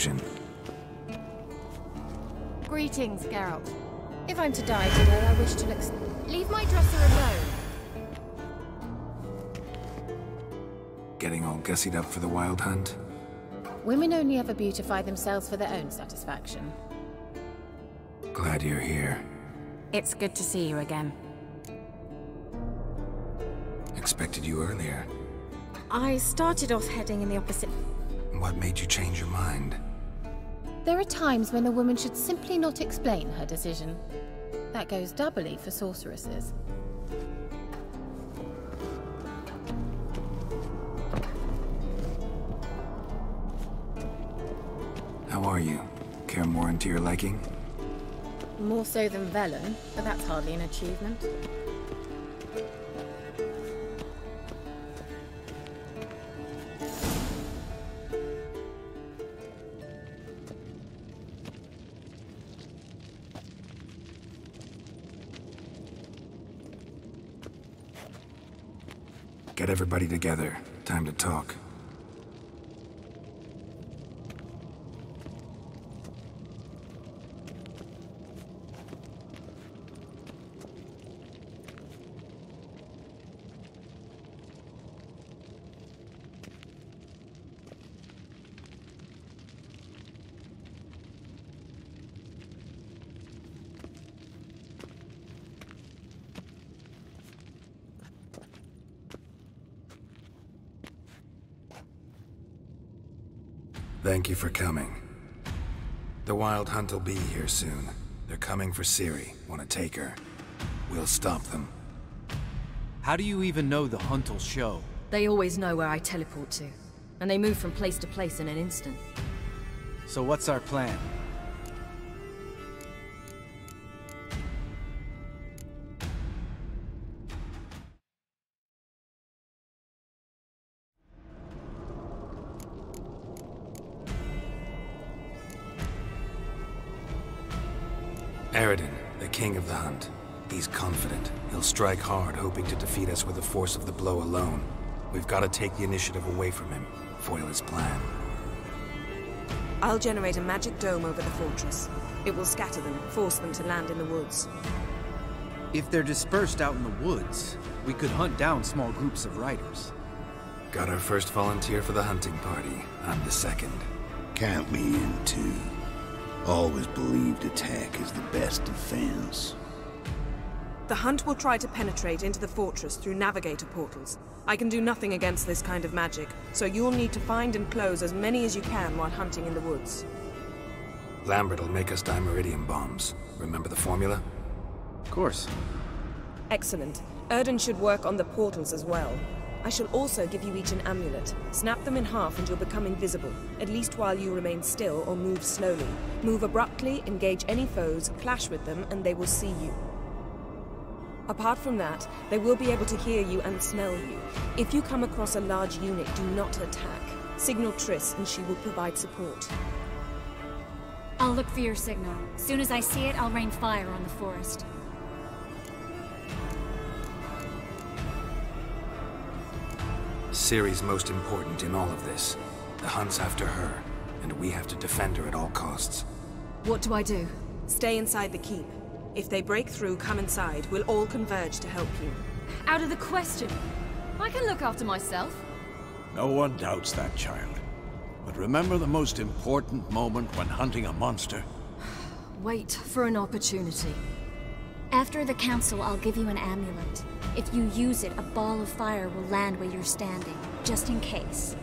illusion. Greetings, Geralt. If I'm to die today, I wish to look... Leave my dresser alone. Getting all gussied up for the Wild Hunt? Women only ever beautify themselves for their own satisfaction. Glad you're here. It's good to see you again. Expected you earlier. I started off heading in the opposite... What made you change your mind? There are times when a woman should simply not explain her decision. That goes doubly for sorceresses. How are you? Care more into your liking? More so than Velen, but that's hardly an achievement. Get everybody together. Time to talk. Thank you for coming. The Wild Hunt will be here soon. They're coming for Ciri. Want to take her? We'll stop them. How do you even know the Hunt will show? They always know where I teleport to. And they move from place to place in an instant. So what's our plan? Aradin, the king of the hunt. He's confident. He'll strike hard, hoping to defeat us with the force of the blow alone. We've got to take the initiative away from him, foil his plan. I'll generate a magic dome over the fortress. It will scatter them, force them to land in the woods. If they're dispersed out in the woods, we could hunt down small groups of riders. Got our first volunteer for the hunting party. I'm the second. Count me in too. Always believed attack is the best defense. The hunt will try to penetrate into the fortress through navigator portals. I can do nothing against this kind of magic, so you'll need to find and close as many as you can while hunting in the woods. Lambert will make us dimeridium bombs. Remember the formula? Of course. Excellent. Erden should work on the portals as well. I shall also give you each an amulet. Snap them in half and you'll become invisible, at least while you remain still or move slowly. Move abruptly, engage any foes, clash with them, and they will see you. Apart from that, they will be able to hear you and smell you. If you come across a large unit, do not attack. Signal Triss and she will provide support. I'll look for your signal. Soon as I see it, I'll rain fire on the forest. Ciri's most important in all of this. The hunt's after her, and we have to defend her at all costs. What do I do? Stay inside the keep. If they break through, come inside. We'll all converge to help you. Out of the question. I can look after myself. No one doubts that, child. But remember the most important moment when hunting a monster? Wait for an opportunity. After the council, I'll give you an amulet. If you use it, a ball of fire will land where you're standing, just in case.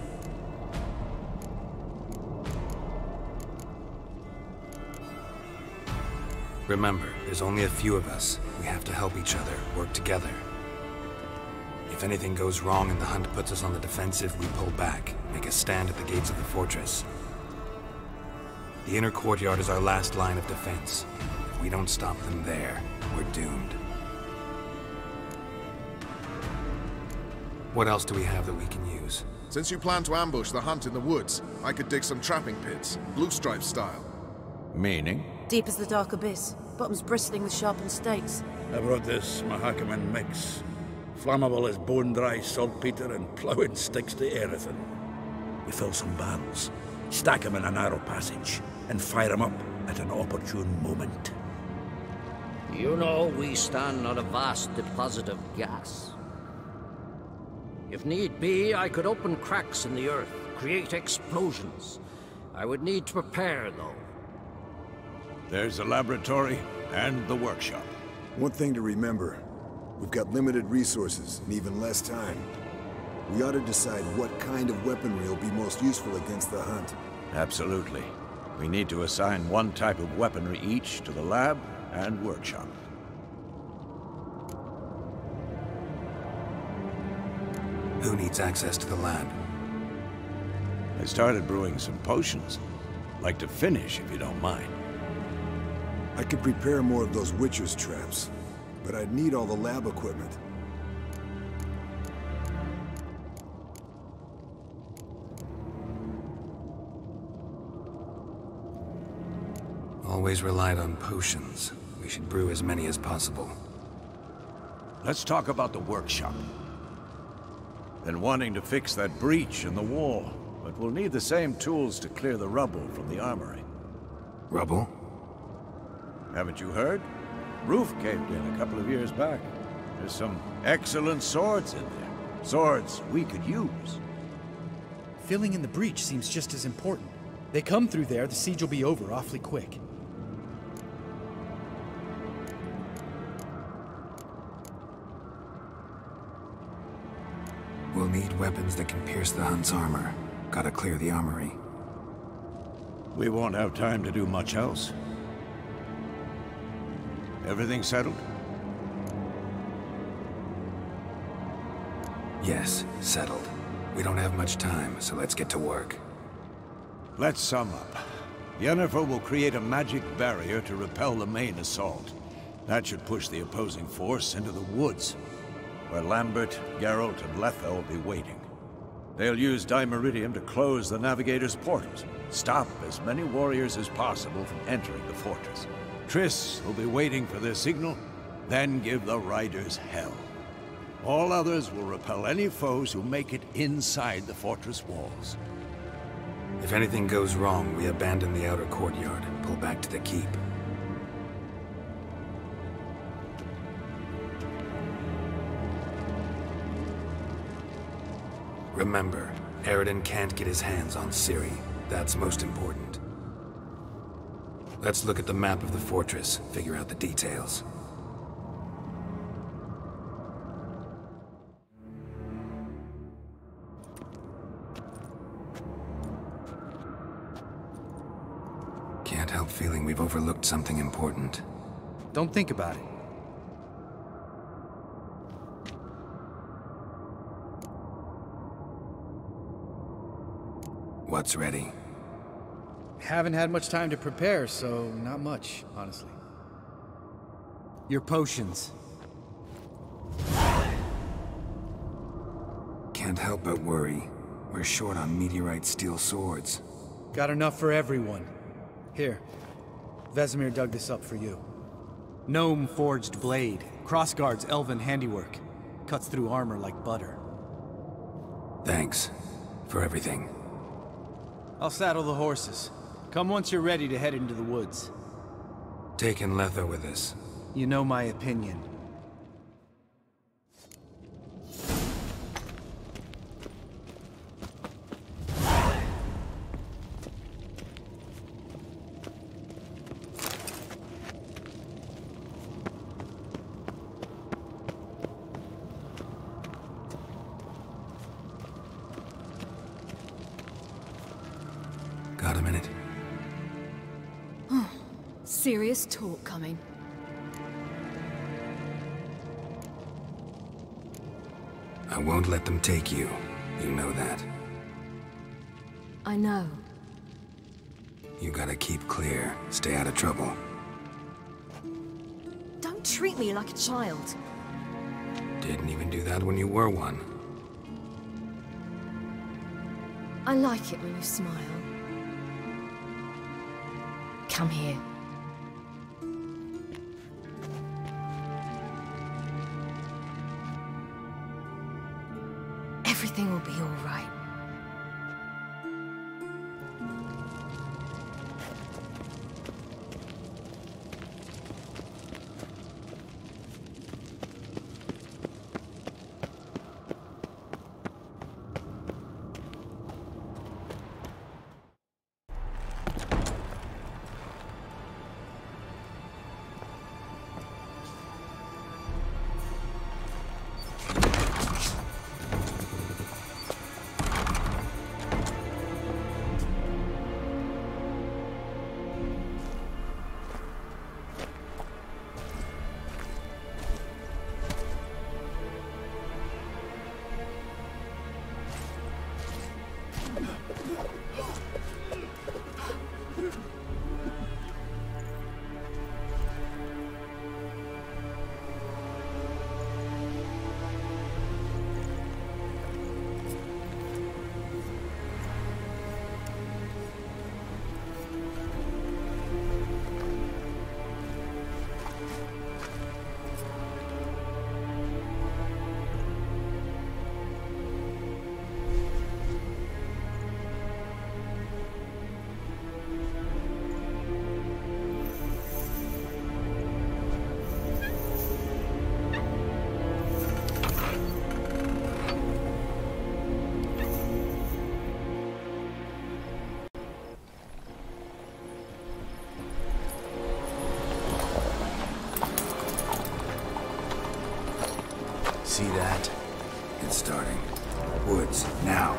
Remember, there's only a few of us. We have to help each other, work together. If anything goes wrong and the hunt puts us on the defensive, we pull back, make a stand at the gates of the fortress. The inner courtyard is our last line of defense. If we don't stop them there, we're doomed. What else do we have that we can use? Since you plan to ambush the hunt in the woods, I could dig some trapping pits, blue stripe style. Meaning? Deep as the dark abyss, bottoms bristling with sharpened stakes. I brought this Mahakaman mix. Flammable as bone-dry saltpeter and ploughing sticks to anything. We fill some barrels. Stack them in a narrow passage, and fire them up at an opportune moment. You know, we stand on a vast deposit of gas. If need be, I could open cracks in the earth, create explosions. I would need to prepare, though. There's the laboratory and the workshop. One thing to remember, we've got limited resources and even less time. We ought to decide what kind of weaponry will be most useful against the hunt. Absolutely. We need to assign one type of weaponry each to the lab and workshop. Who needs access to the lab? I started brewing some potions. Like to finish, if you don't mind. I could prepare more of those Witcher's traps, but I'd need all the lab equipment. Always relied on potions. We should brew as many as possible. Let's talk about the workshop. Been wanting to fix that breach in the wall, but we'll need the same tools to clear the rubble from the armory. Rubble? Haven't you heard? Roof caved in a couple of years back. There's some excellent swords in there. Swords we could use. Filling in the breach seems just as important. They come through there, the siege will be over awfully quick. We'll need weapons that can pierce the Hunt's armor. Gotta clear the armory. We won't have time to do much else. Everything settled? Yes, settled. We don't have much time, so let's get to work. Let's sum up. Yennefer will create a magic barrier to repel the main assault. That should push the opposing force into the woods, where Lambert, Geralt, and Letha will be waiting. They'll use Dimeridium to close the Navigator's portals, stop as many warriors as possible from entering the fortress. Triss will be waiting for their signal, then give the riders hell. All others will repel any foes who make it inside the fortress walls. If anything goes wrong, we abandon the outer courtyard and pull back to the keep. Remember, Eridan can't get his hands on Ciri. That's most important. Let's look at the map of the fortress, figure out the details. Can't help feeling we've overlooked something important. Don't think about it. What's ready? Haven't had much time to prepare, so not much, honestly. Your potions. Can't help but worry. We're short on meteorite steel swords. Got enough for everyone. Here, Vesemir dug this up for you. Gnome forged blade. Crossguard's elven handiwork. Cuts through armor like butter. Thanks for everything. I'll saddle the horses. Come once you're ready to head into the woods. Taking Letha with us. You know my opinion. Got a minute? Serious talk coming. I won't let them take you. You know that. I know. You gotta keep clear. Stay out of trouble. Don't treat me like a child. Didn't even do that when you were one. I like it when you smile. Come here. Everything will be all right. See that? It's starting. Woods, now.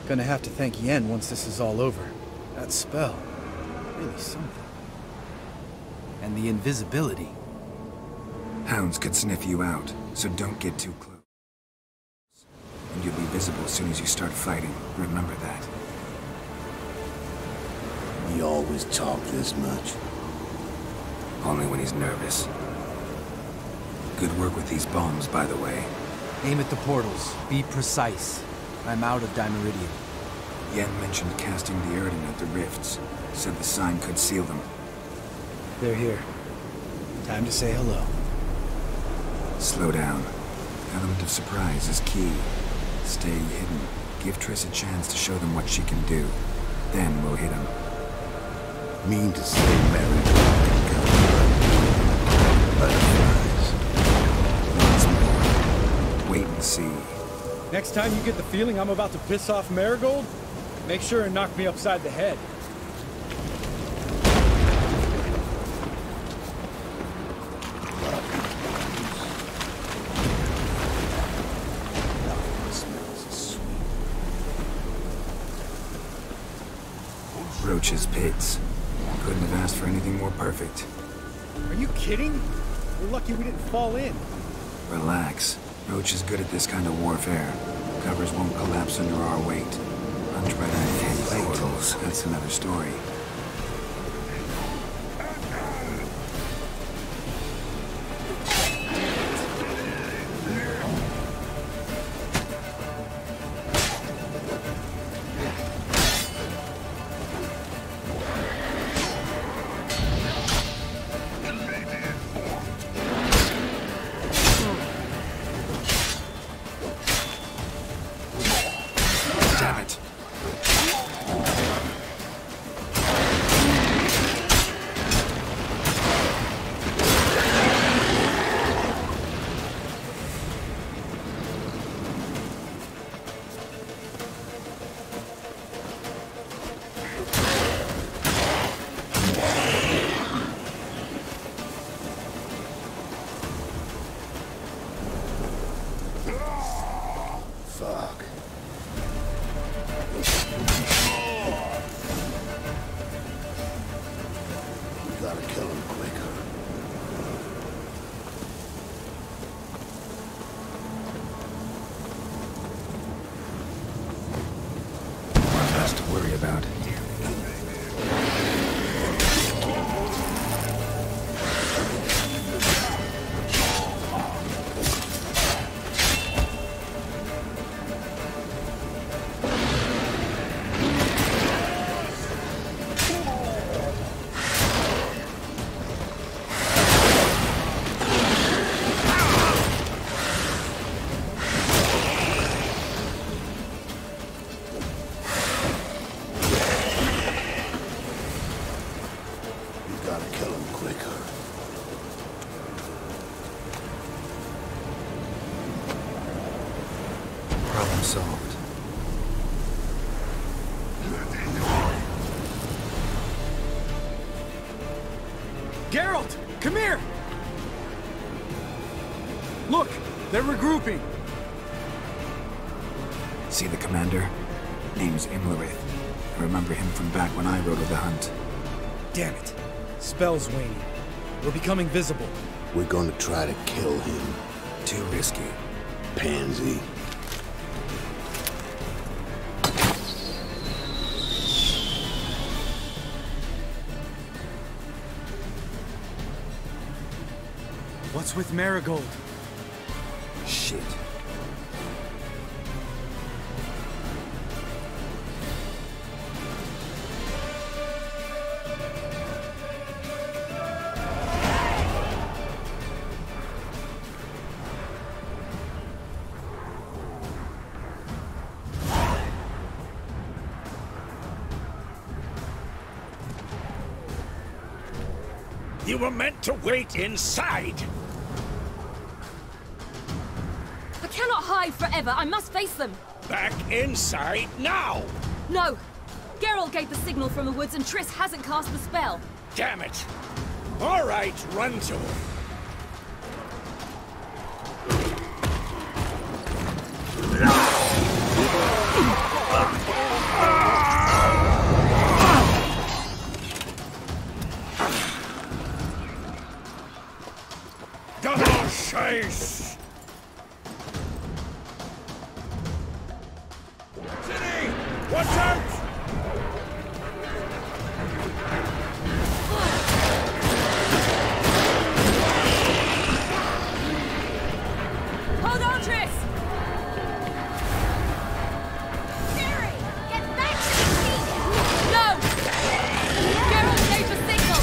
Gonna have to thank Yen once this is all over. That spell, really something. And the invisibility. Hounds could sniff you out, so don't get too close. And you'll be visible as soon as you start fighting. Remember that. He always talk this much. Only when he's nervous. Good work with these bombs, by the way. Aim at the portals. Be precise. I'm out of Dimeridium. Yen mentioned casting the Erden at the rifts. Said the sign could seal them. They're here. Time to say hello. Slow down. Element of surprise is key. Stay hidden. Give Triss a chance to show them what she can do. Then we'll hit them. Mean to say married butterflies. Once more. Wait and see. Next time you get the feeling I'm about to piss off Marigold, make sure and knock me upside the head. Roach's pits. Couldn't have asked for anything more perfect. Are you kidding? We're lucky we didn't fall in. Relax. Roach is good at this kind of warfare. Covers won't collapse under our weight. Untreaded and portals, that's another story. Damn it. Fuck. We gotta kill him quicker. One less to worry about. gotta kill him quicker. Problem solved. Geralt! Come here! Look! They're regrouping! See the commander? Name's Imlerith. I remember him from back when I rode with the hunt. Damn it. Spell's waning. We're becoming visible. We're gonna try to kill him. Too risky. Pansy. What's with Marigold? Shit. You were meant to wait inside! I cannot hide forever. I must face them. Back inside now! No! Geralt gave the signal from the woods and Triss hasn't cast the spell. Damn it! All right, run to him. Double chase! City! Watch out! Hold on, Triss! Jerry! Get back to the seat! No! Geralt gave the signal!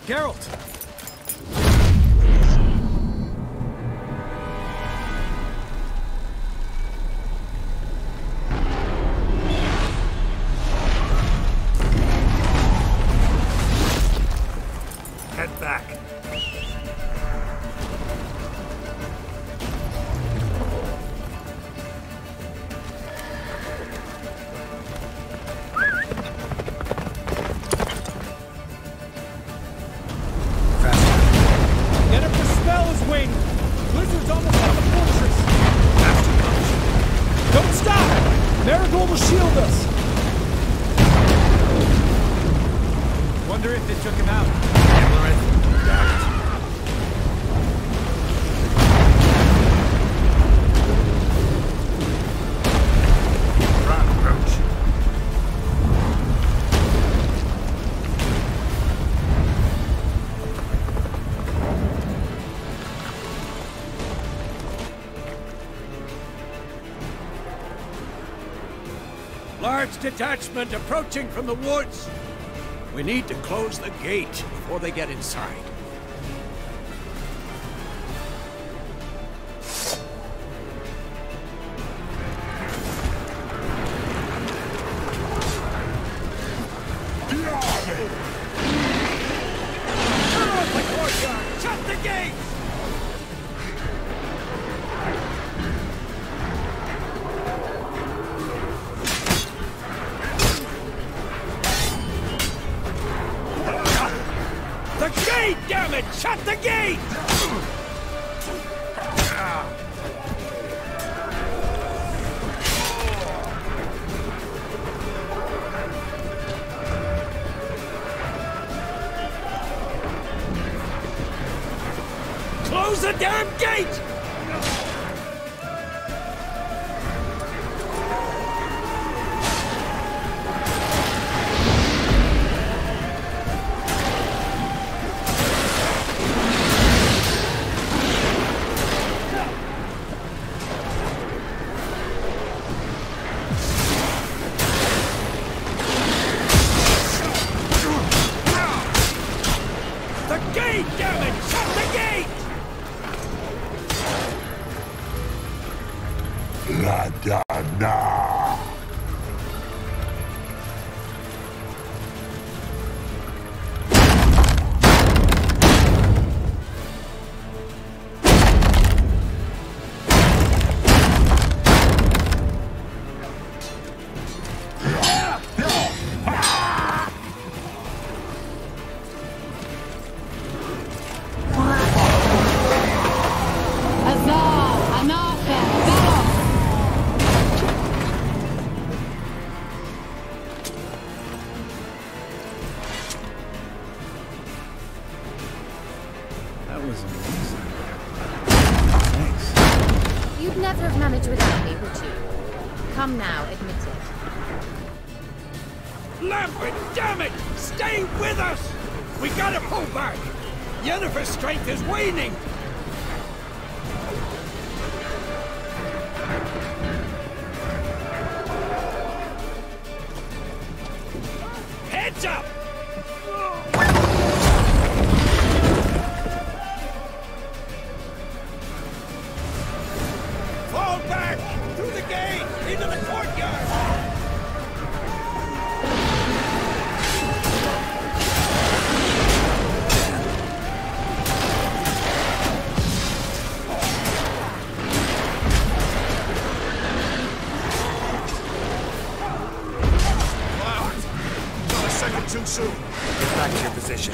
Geralt! Head back. Blizzard's almost at the fortress! Don't stop! Marigold will shield us! Wonder if they took him out. Doubt it. Large detachment approaching from the woods. We need to close the gate before they get inside. Shut the gate! Close the damn gate! Come now, admit it. Lambert, damn it! Stay with us! We gotta pull back! Yennefer's strength is waning! Heads up! Fall back! Through the gate! Into the courtyard! Too soon. Get back to your position.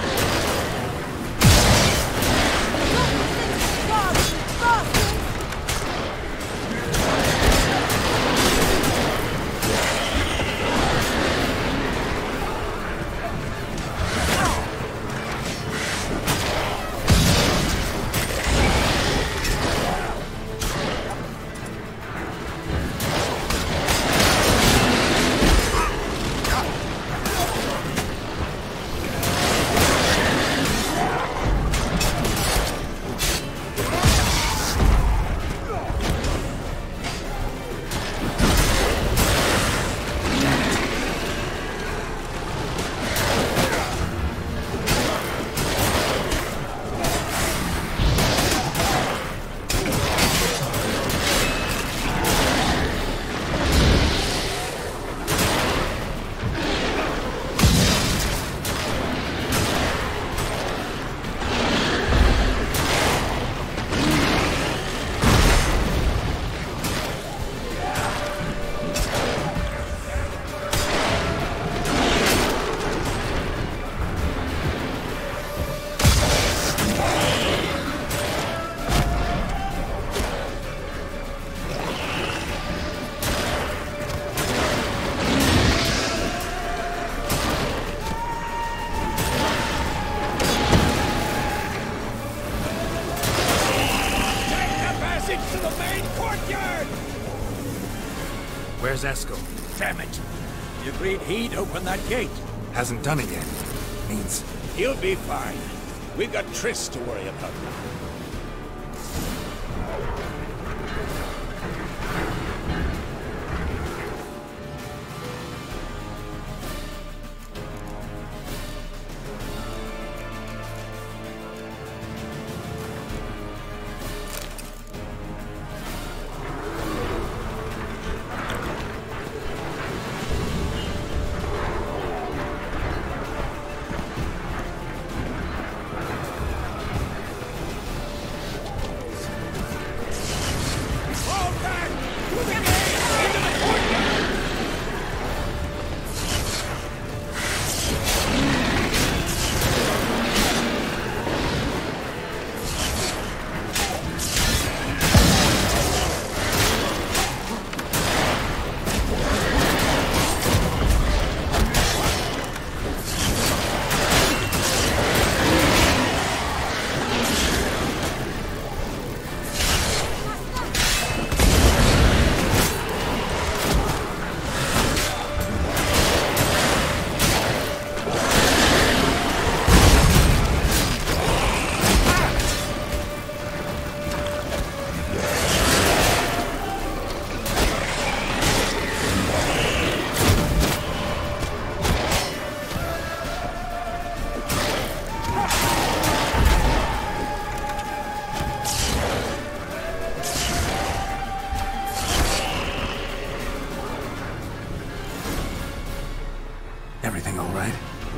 Where's Esco? Damn it! You agreed he'd open that gate. Hasn't done it yet. Means... He'll be fine. We've got Triss to worry about.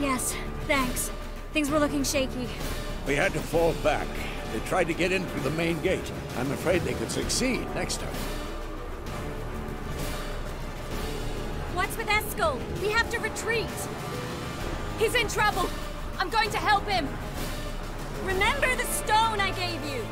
Yes, thanks. Things were looking shaky. We had to fall back. They tried to get in through the main gate. I'm afraid they could succeed next time. What's with Eskel? We have to retreat! He's in trouble! I'm going to help him! Remember the stone I gave you!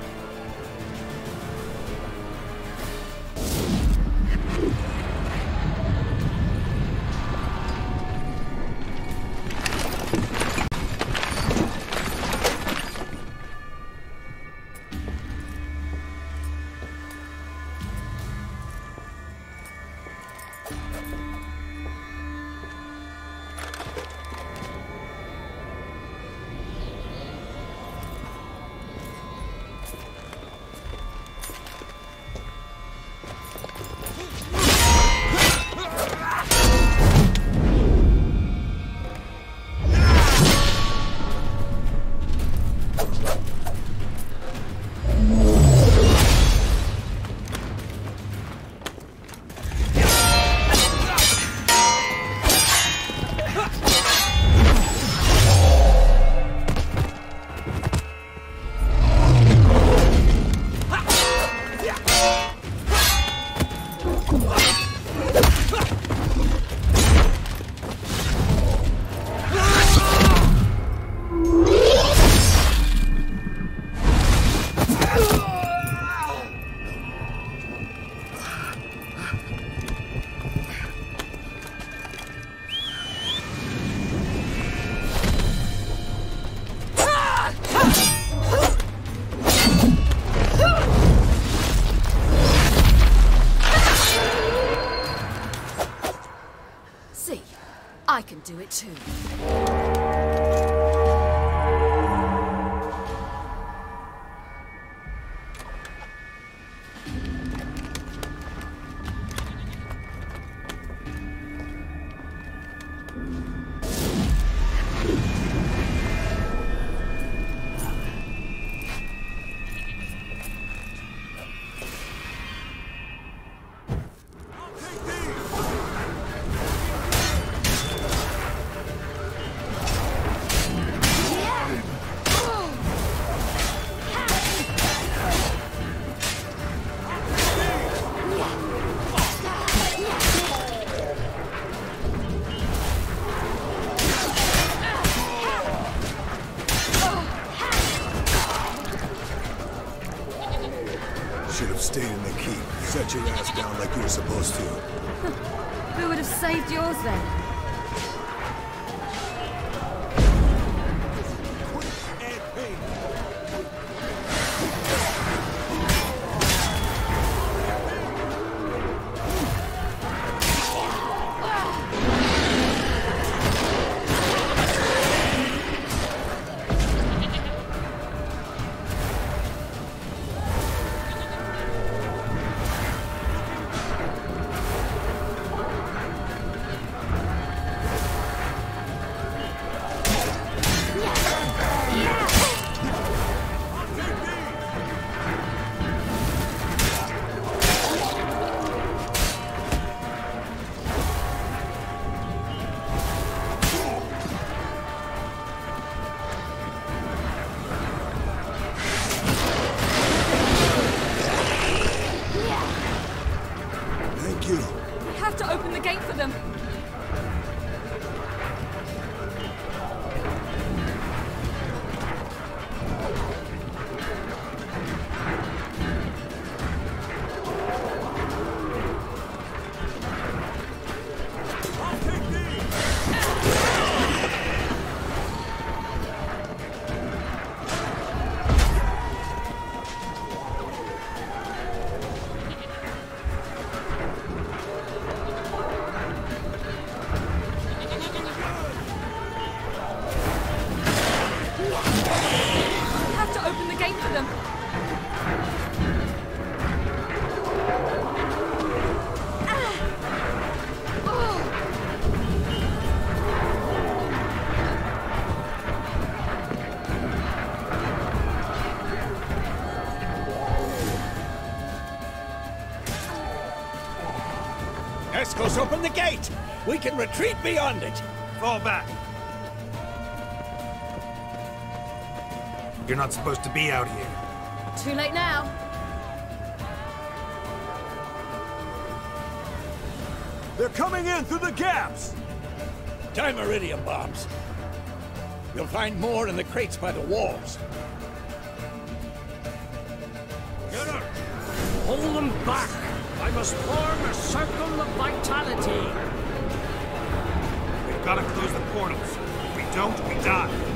I can do it too. Should have stayed in the keep. Set your ass down like you were supposed to. Who would have saved yours then? We have to open the gate for them. Escos, open the gate! We can retreat beyond it! Fall back. You're not supposed to be out here. Too late now. They're coming in through the gaps! Time iridium bombs. You'll find more in the crates by the walls. Get her! Hold them back! I must form a circle of vitality! We've got to close the portals. If we don't, we die.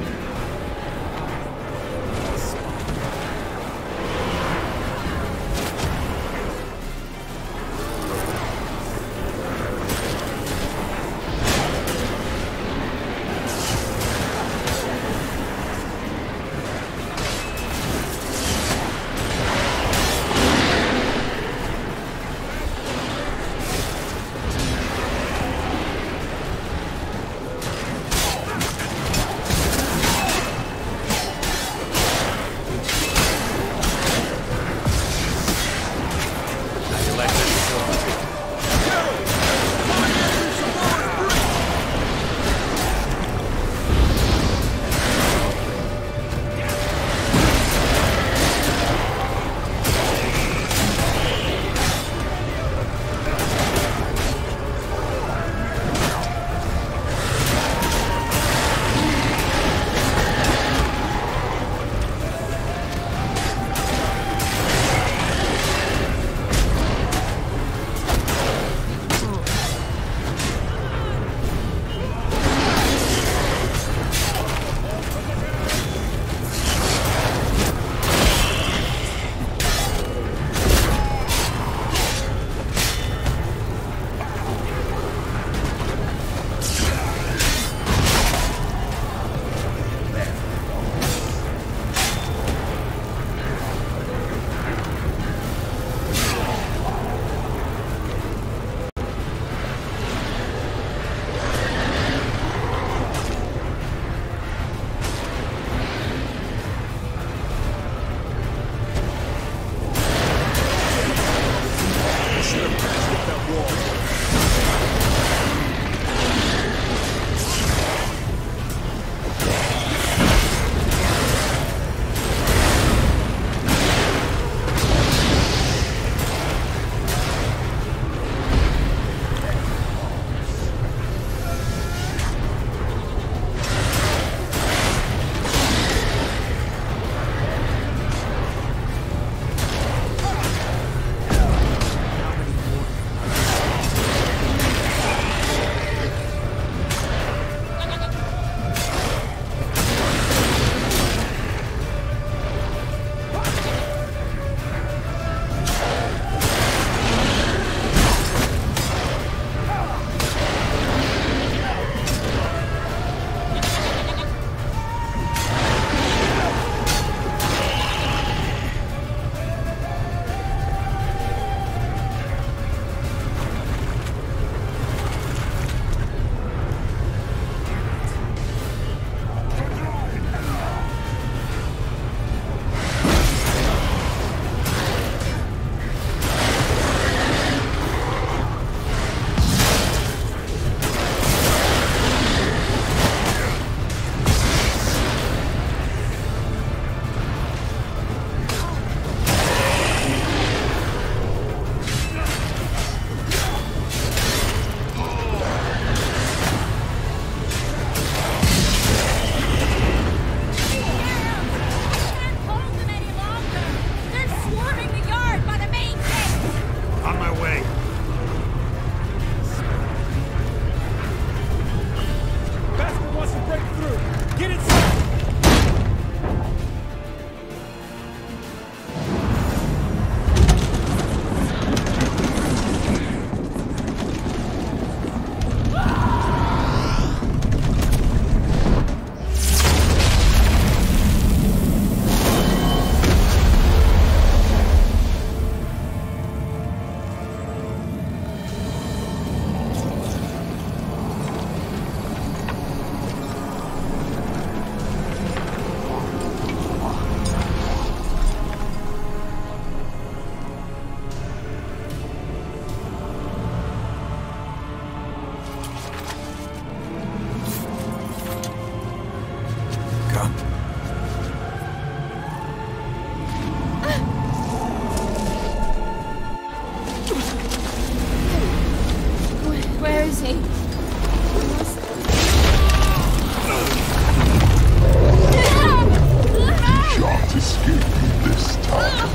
okay? Shan't escape you this time.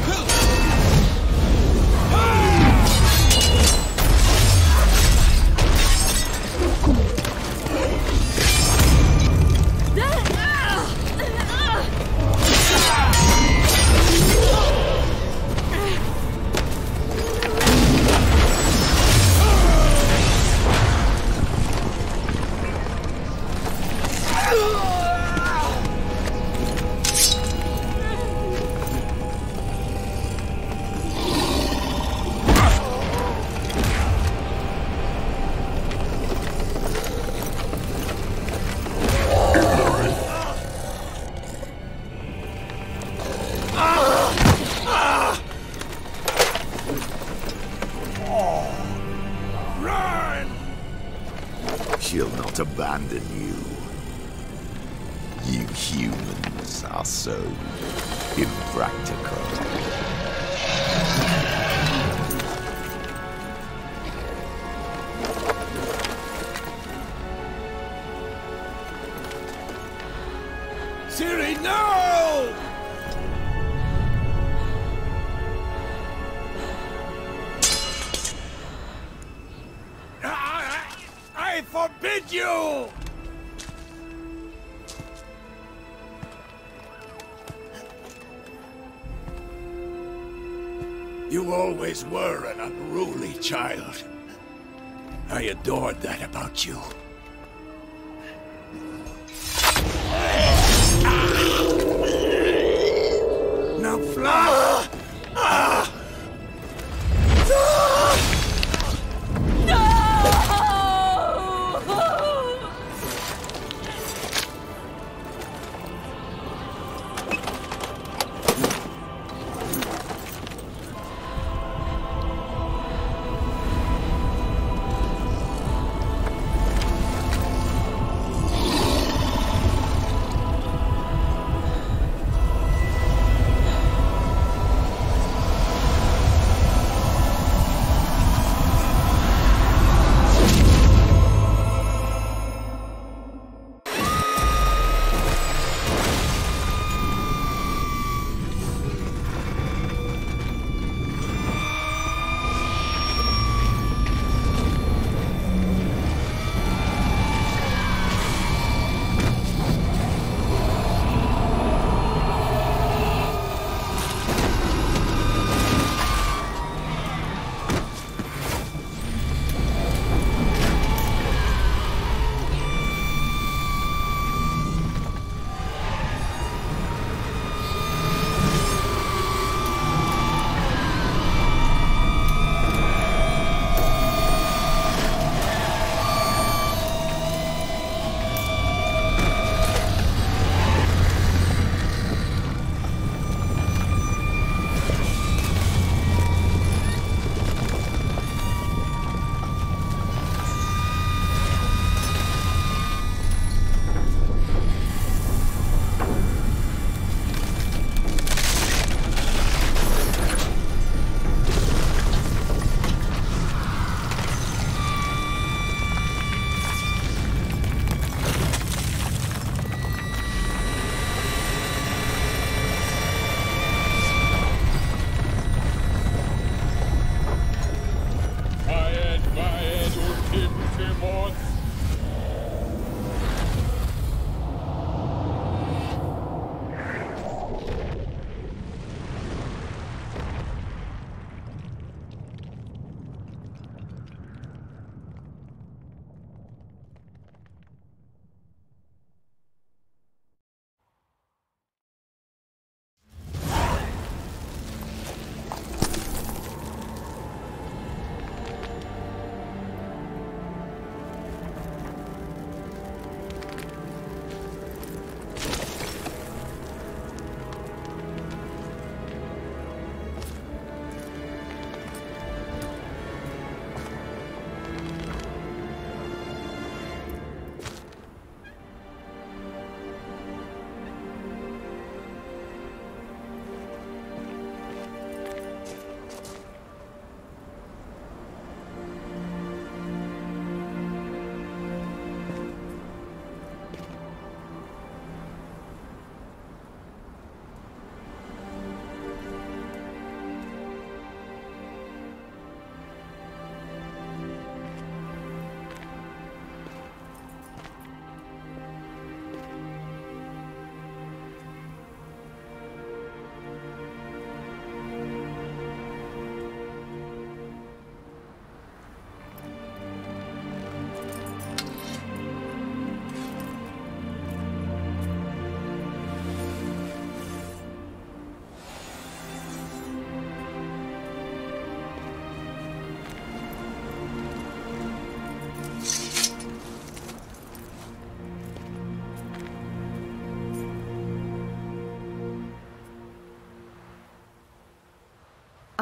She'll not abandon you. You humans are so impractical. Ciri, no! I forbid you! You always were an unruly child. I adored that about you. Now fly!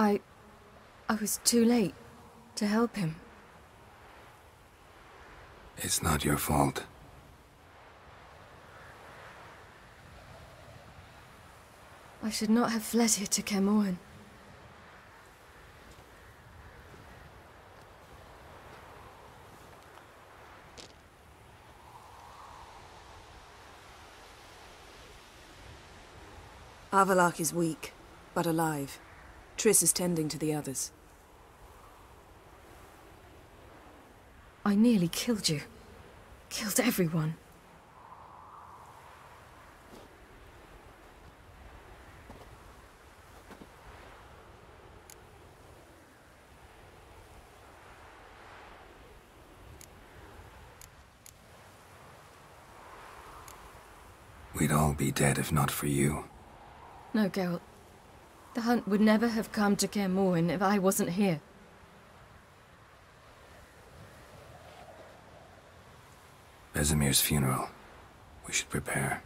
I was too late to help him. It's not your fault. I should not have fled here to Kaer Morhen. Avalok is weak, but alive. Triss is tending to the others. I nearly killed you. Killed everyone. We'd all be dead if not for you. No, Geralt. The hunt would never have come to Kaer Morhen if I wasn't here. Vesemir's funeral. We should prepare.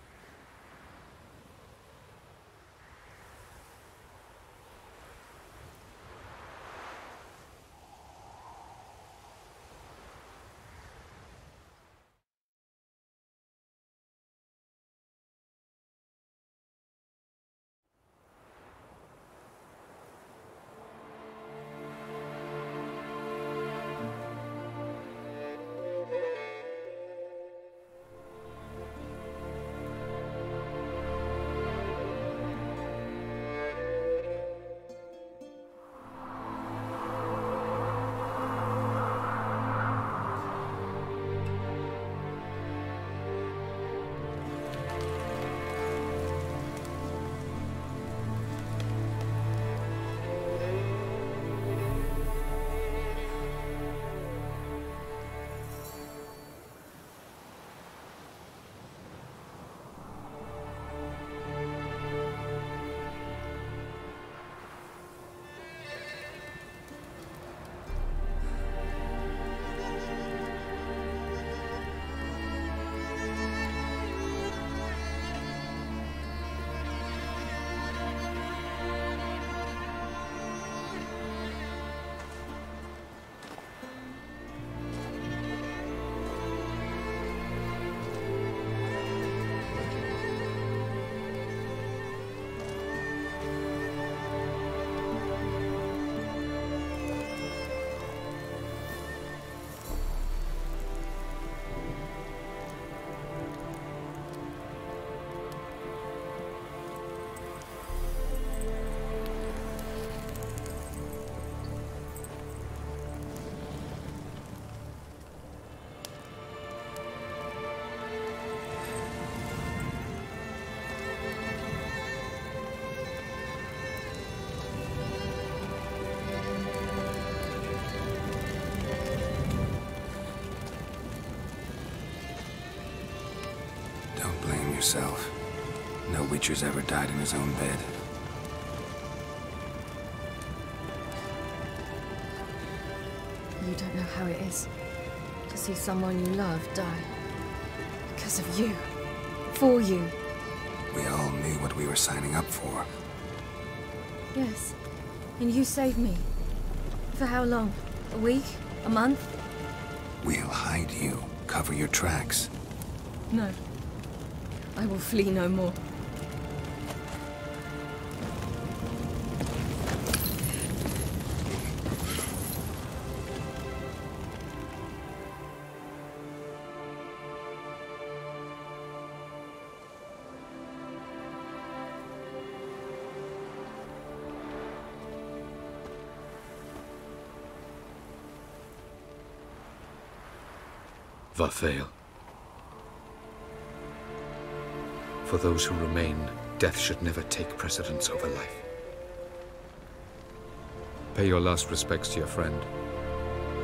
Yourself. No Witcher's ever died in his own bed. You don't know how it is to see someone you love die. Because of you. For you. We all knew what we were signing up for. Yes. And you saved me. For how long? A week? A month? We'll hide you. Cover your tracks. No. I will flee no more. Varthael. For those who remain, death should never take precedence over life. Pay your last respects to your friend.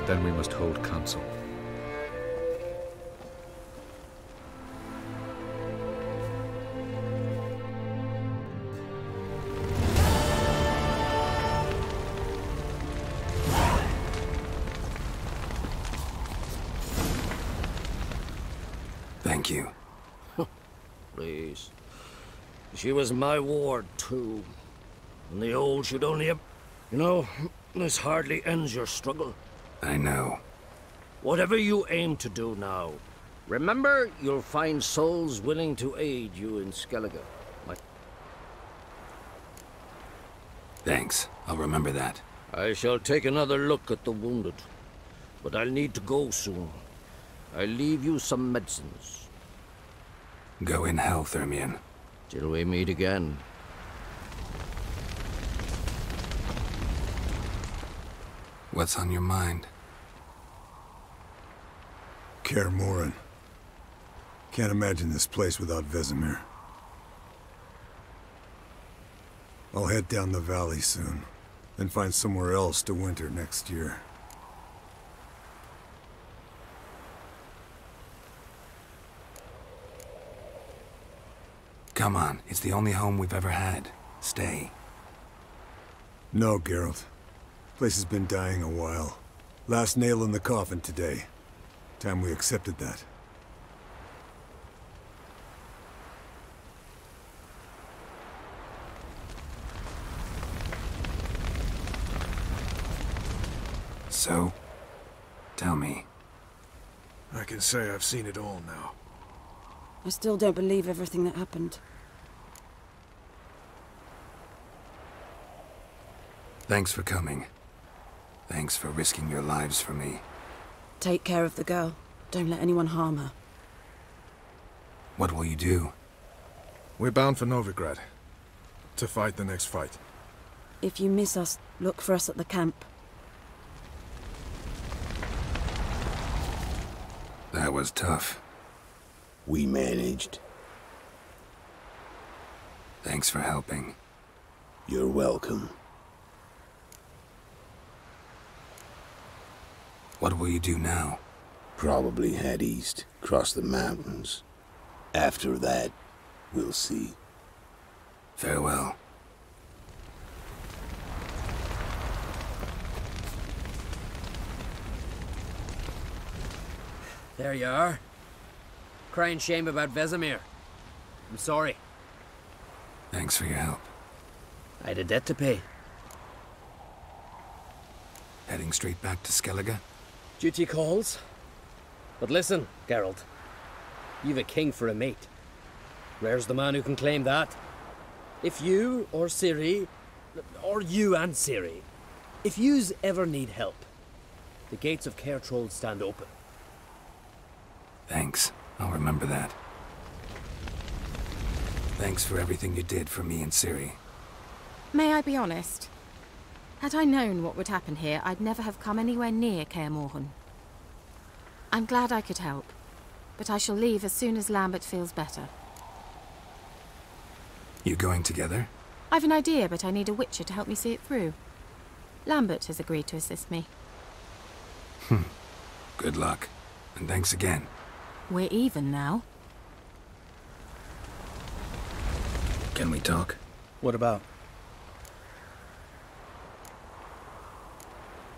Then we must hold council. Thank you. Please. She was my ward, too. And the old should only have... You know, this hardly ends your struggle. I know. Whatever you aim to do now, remember you'll find souls willing to aid you in Skellige. Thanks. I'll remember that. I shall take another look at the wounded, but I'll need to go soon. I'll leave you some medicines. Go in hell, Thermion. Till we meet again. What's on your mind? Kaer Morhen. Can't imagine this place without Vesemir. I'll head down the valley soon, then find somewhere else to winter next year. Come on, it's the only home we've ever had. Stay. No, Geralt. Place has been dying a while. Last nail in the coffin today. Time we accepted that. So, tell me. I can say I've seen it all now. I still don't believe everything that happened. Thanks for coming. Thanks for risking your lives for me. Take care of the girl. Don't let anyone harm her. What will you do? We're bound for Novigrad. To fight the next fight. If you miss us, look for us at the camp. That was tough. We managed. Thanks for helping. You're welcome. What will you do now? Probably head east, cross the mountains. After that, we'll see. Farewell. There you are. Crying shame about Vesemir. I'm sorry. Thanks for your help. I had a debt to pay. Heading straight back to Skellige? Duty calls. But listen, Geralt. You've a king for a mate. Rare's the man who can claim that. If you or Ciri, or you and Ciri, if yous ever need help, the gates of Caer Troll stand open. Thanks. I'll remember that. Thanks for everything you did for me and Ciri. May I be honest? Had I known what would happen here, I'd never have come anywhere near Kaer Morhen. I'm glad I could help, but I shall leave as soon as Lambert feels better. You going together? I've an idea, but I need a witcher to help me see it through. Lambert has agreed to assist me. Good luck, and thanks again. We're even now. Can we talk? What about?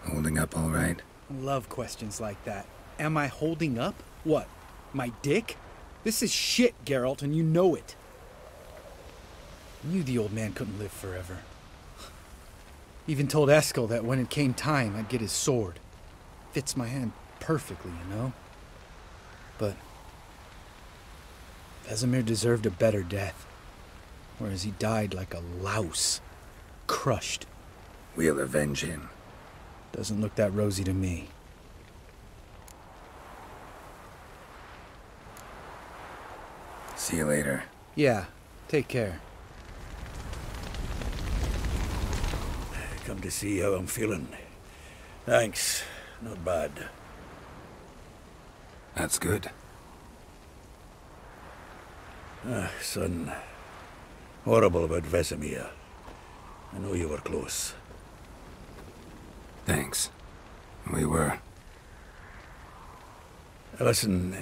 Holding up all right? Love questions like that. Am I holding up? What? My dick? This is shit, Geralt, and you know it. I knew the old man couldn't live forever. Even told Eskel that when it came time, I'd get his sword. Fits my hand perfectly, you know? But Vesemir deserved a better death. Whereas he died like a louse. Crushed. We'll avenge him. Doesn't look that rosy to me. See you later. Yeah, take care. Come to see how I'm feeling. Thanks. Not bad. That's good. Son. Horrible about Vesemir. I know you were close. Thanks. We were. Listen,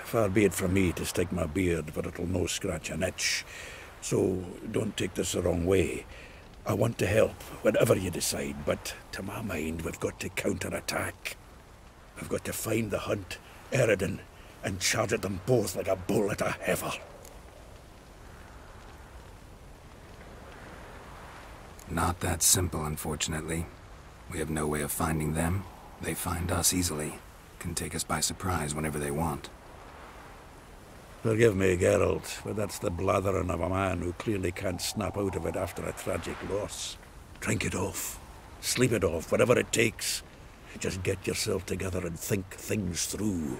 far be it from me to stick my beard, but it'll no scratch an itch. So don't take this the wrong way. I want to help, whatever you decide, but to my mind, we've got to counterattack. We've got to find the Hunt, Eredin, and charge at them both like a bull at a heifer. Not that simple, unfortunately. We have no way of finding them. They find us easily. Can take us by surprise whenever they want. Forgive me, Geralt, but that's the blathering of a man who clearly can't snap out of it after a tragic loss. Drink it off. Sleep it off, whatever it takes. Just get yourself together and think things through.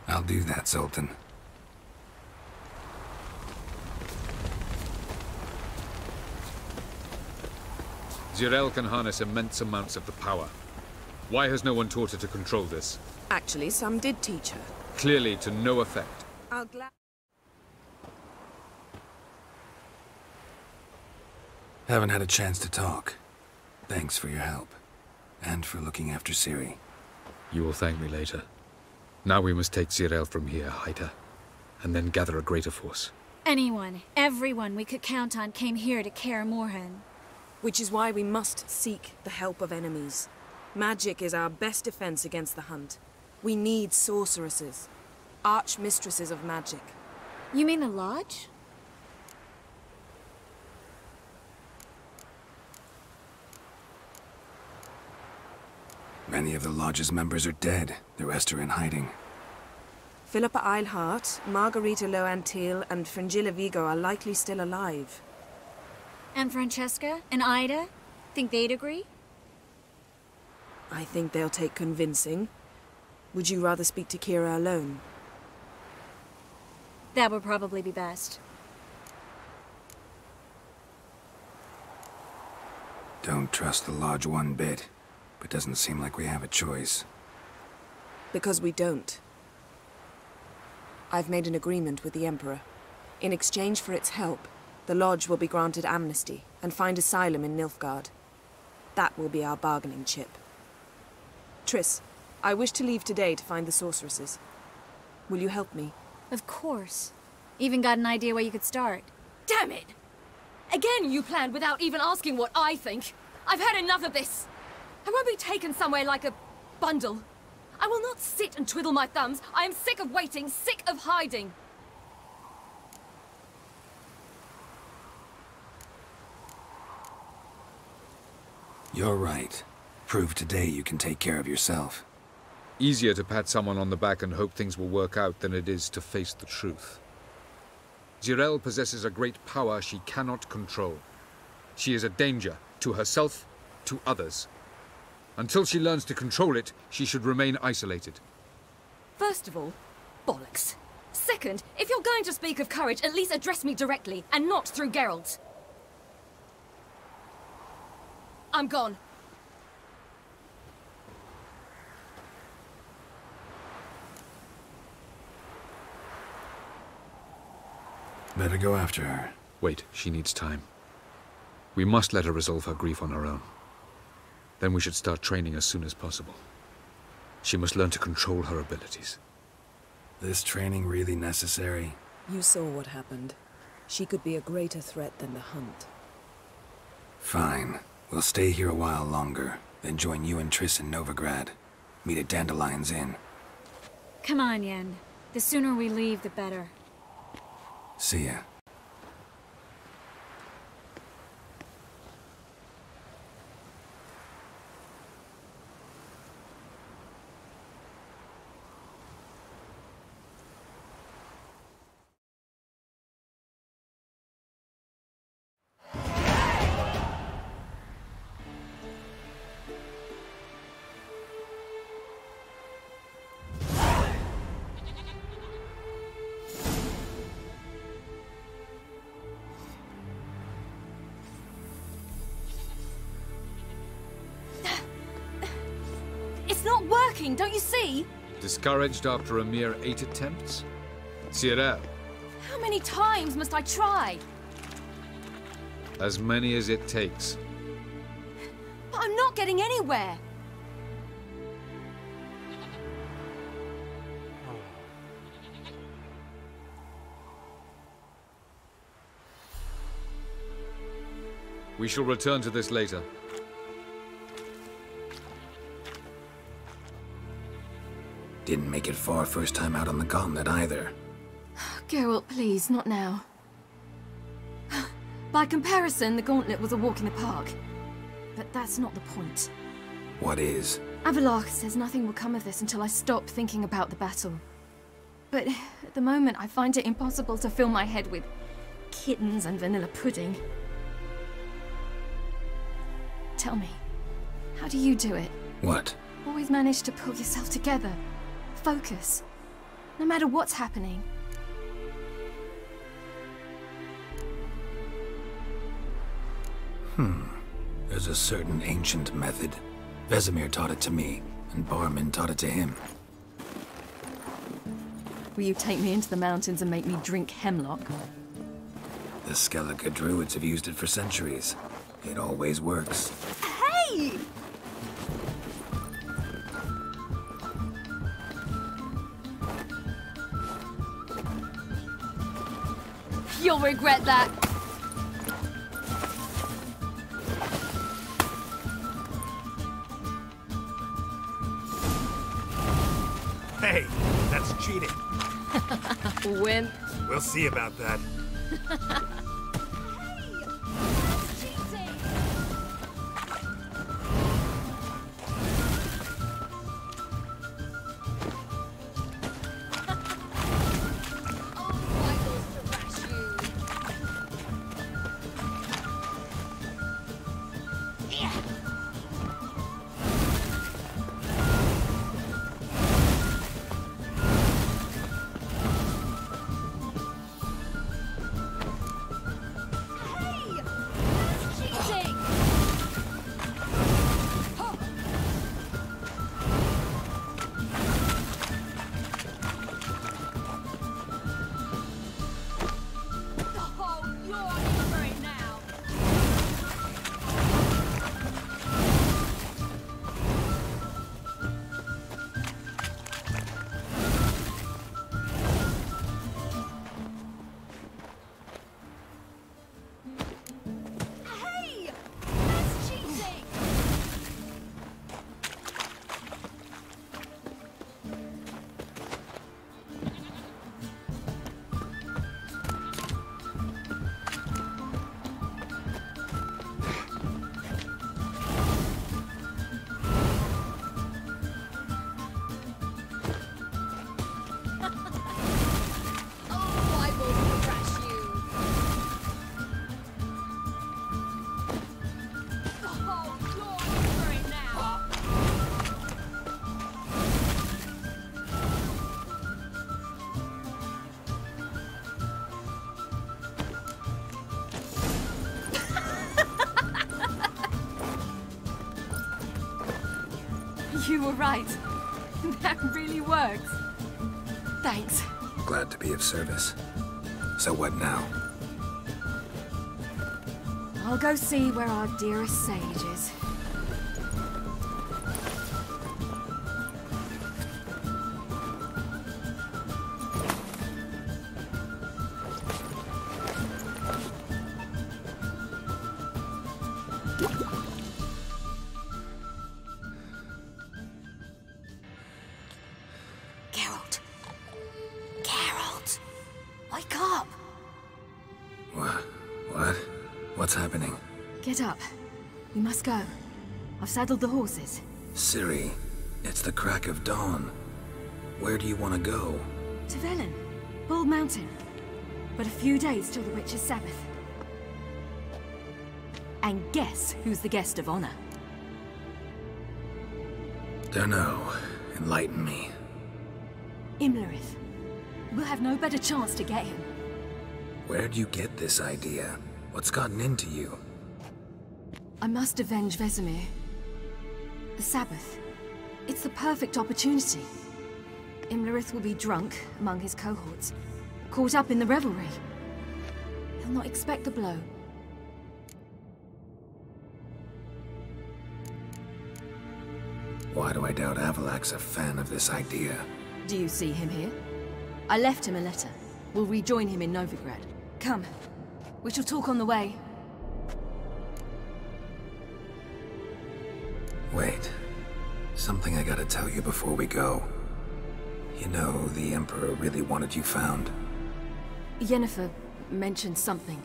I'll do that, Sultan. Zirael can harness immense amounts of the power. Why has no one taught her to control this? Actually, some did teach her. Clearly to no effect. I'll gladly... Haven't had a chance to talk. Thanks for your help. And for looking after Ciri. You will thank me later. Now we must take Zirael from here, hide her, and then gather a greater force. Anyone, everyone we could count on came here to Kaer Morhen. Which is why we must seek the help of enemies. Magic is our best defense against the Hunt. We need sorceresses. Archmistresses of magic. You mean the Lodge? Many of the Lodge's members are dead. The rest are in hiding. Philippa Eilhart, Margarita Loantil, and Fringilla Vigo are likely still alive. And Francesca and Ida? Think they'd agree? I think they'll take convincing. Would you rather speak to Kira alone? That would probably be best. Don't trust the Lodge one bit, but doesn't seem like we have a choice. Because we don't. I've made an agreement with the Emperor. In exchange for its help, the Lodge will be granted amnesty and find asylum in Nilfgaard. That will be our bargaining chip. Triss, I wish to leave today to find the sorceresses. Will you help me? Of course. Even got an idea where you could start. Damn it! Again you planned without even asking what I think. I've had enough of this. I won't be taken somewhere like a bundle. I will not sit and twiddle my thumbs. I am sick of waiting, sick of hiding. You're right. Prove today you can take care of yourself. Easier to pat someone on the back and hope things will work out than it is to face the truth. Zirael possesses a great power she cannot control. She is a danger to herself, to others. Until she learns to control it, she should remain isolated. First of all, bollocks. Second, if you're going to speak of courage, at least address me directly, and not through Geralt. I'm gone. Better go after her. Wait, she needs time. We must let her resolve her grief on her own. Then we should start training as soon as possible. She must learn to control her abilities. This training really necessary? You saw what happened. She could be a greater threat than the Hunt. Fine. We'll stay here a while longer, then join you and Triss in Novigrad. Meet at Dandelion's Inn. Come on, Yen. The sooner we leave, the better. See ya. It's not working, don't you see? Discouraged after a mere 8 attempts? Zirael. How many times must I try? As many as it takes. But I'm not getting anywhere. We shall return to this later. Didn't make it far first time out on the gauntlet either. Geralt, please, not now. By comparison, the Gauntlet was a walk in the park. But that's not the point. What is? Avallac'h says nothing will come of this until I stop thinking about the battle. But at the moment, I find it impossible to fill my head with kittens and vanilla pudding. Tell me, how do you do it? What? Always manage to pull yourself together. Focus. No matter what's happening. There's a certain ancient method. Vesemir taught it to me, and Barman taught it to him. Will you take me into the mountains and make me drink hemlock? The Skellige druids have used it for centuries. It always works. Hey! You'll regret that. Hey, that's cheating. Wimp. We'll see about that. You were right. That really works. Thanks. Glad to be of service. So what now? I'll go see where our dearest sage is. What's happening? Get up. We must go. I've saddled the horses. Ciri, it's the crack of dawn. Where do you want to go? To Velen. Bald Mountain. But a few days till the Witch's Sabbath. And guess who's the guest of honor? Dunno. Enlighten me. Imlerith. We'll have no better chance to get him. Where'd you get this idea? What's gotten into you? I must avenge Vesemir. The Sabbath. It's the perfect opportunity. Imlerith will be drunk among his cohorts, caught up in the revelry. He'll not expect the blow. Why do I doubt Avallac'h's a fan of this idea? Do you see him here? I left him a letter. We'll rejoin him in Novigrad. Come. We shall talk on the way. Wait. Something I gotta tell you before we go. You know, the Emperor really wanted you found. Yennefer mentioned something.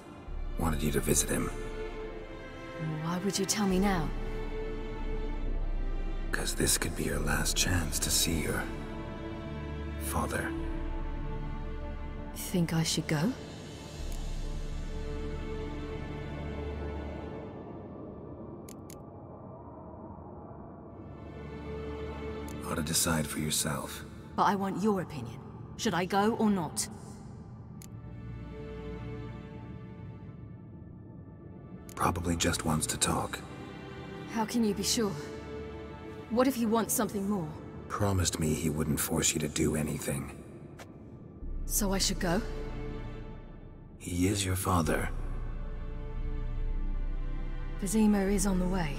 Wanted you to visit him. Why would you tell me now? Because this could be your last chance to see your father. Think I should go? Ought to decide for yourself. But I want your opinion. Should I go or not? Probably just wants to talk. How can you be sure? What if he wants something more? Promised me he wouldn't force you to do anything. So I should go? He is your father. Vizima is on the way.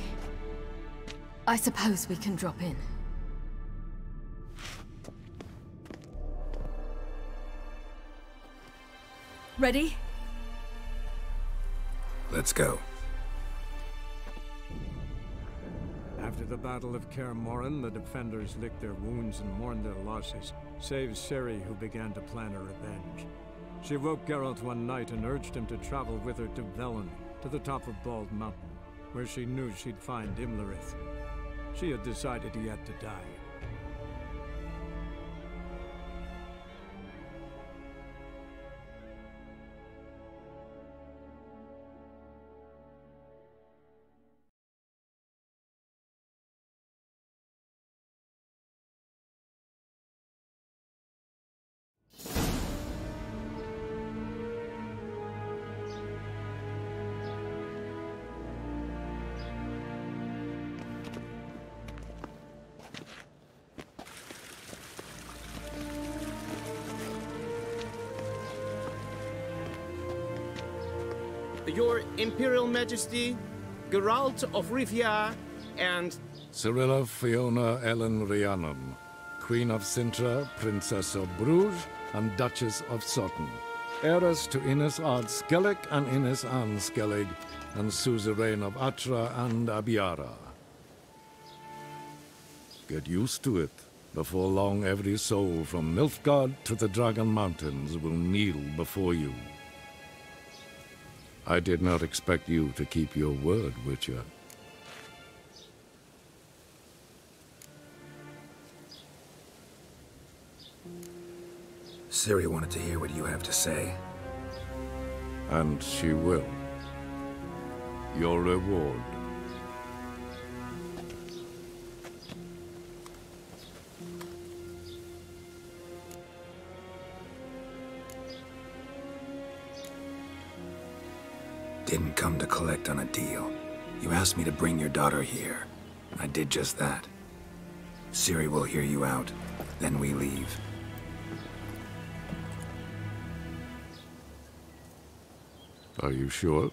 I suppose we can drop in. Ready? Let's go. After the Battle of Kaer Morhen, the defenders licked their wounds and mourned their losses, save Ciri, who began to plan her revenge. She woke Geralt one night and urged him to travel with her to Velen, to the top of Bald Mountain, where she knew she'd find Imlerith. She had decided he had to die. Your Imperial Majesty, Geralt of Rivia, and... Cirilla Fiona Ellen Rhiannon, Queen of Sintra, Princess of Bruges, and Duchess of Sutton, heiress to Innes Ard Skellig and Innes Anne Skellig, and suzerain of Atra and Abiara. Get used to it. Before long, every soul from Nilfgaard to the Dragon Mountains will kneel before you. I did not expect you to keep your word, Witcher. Ciri wanted to hear what you have to say. And she will. Your reward. Didn't come to collect on a deal. You asked me to bring your daughter here. I did just that. Ciri will hear you out, then we leave. Are you sure?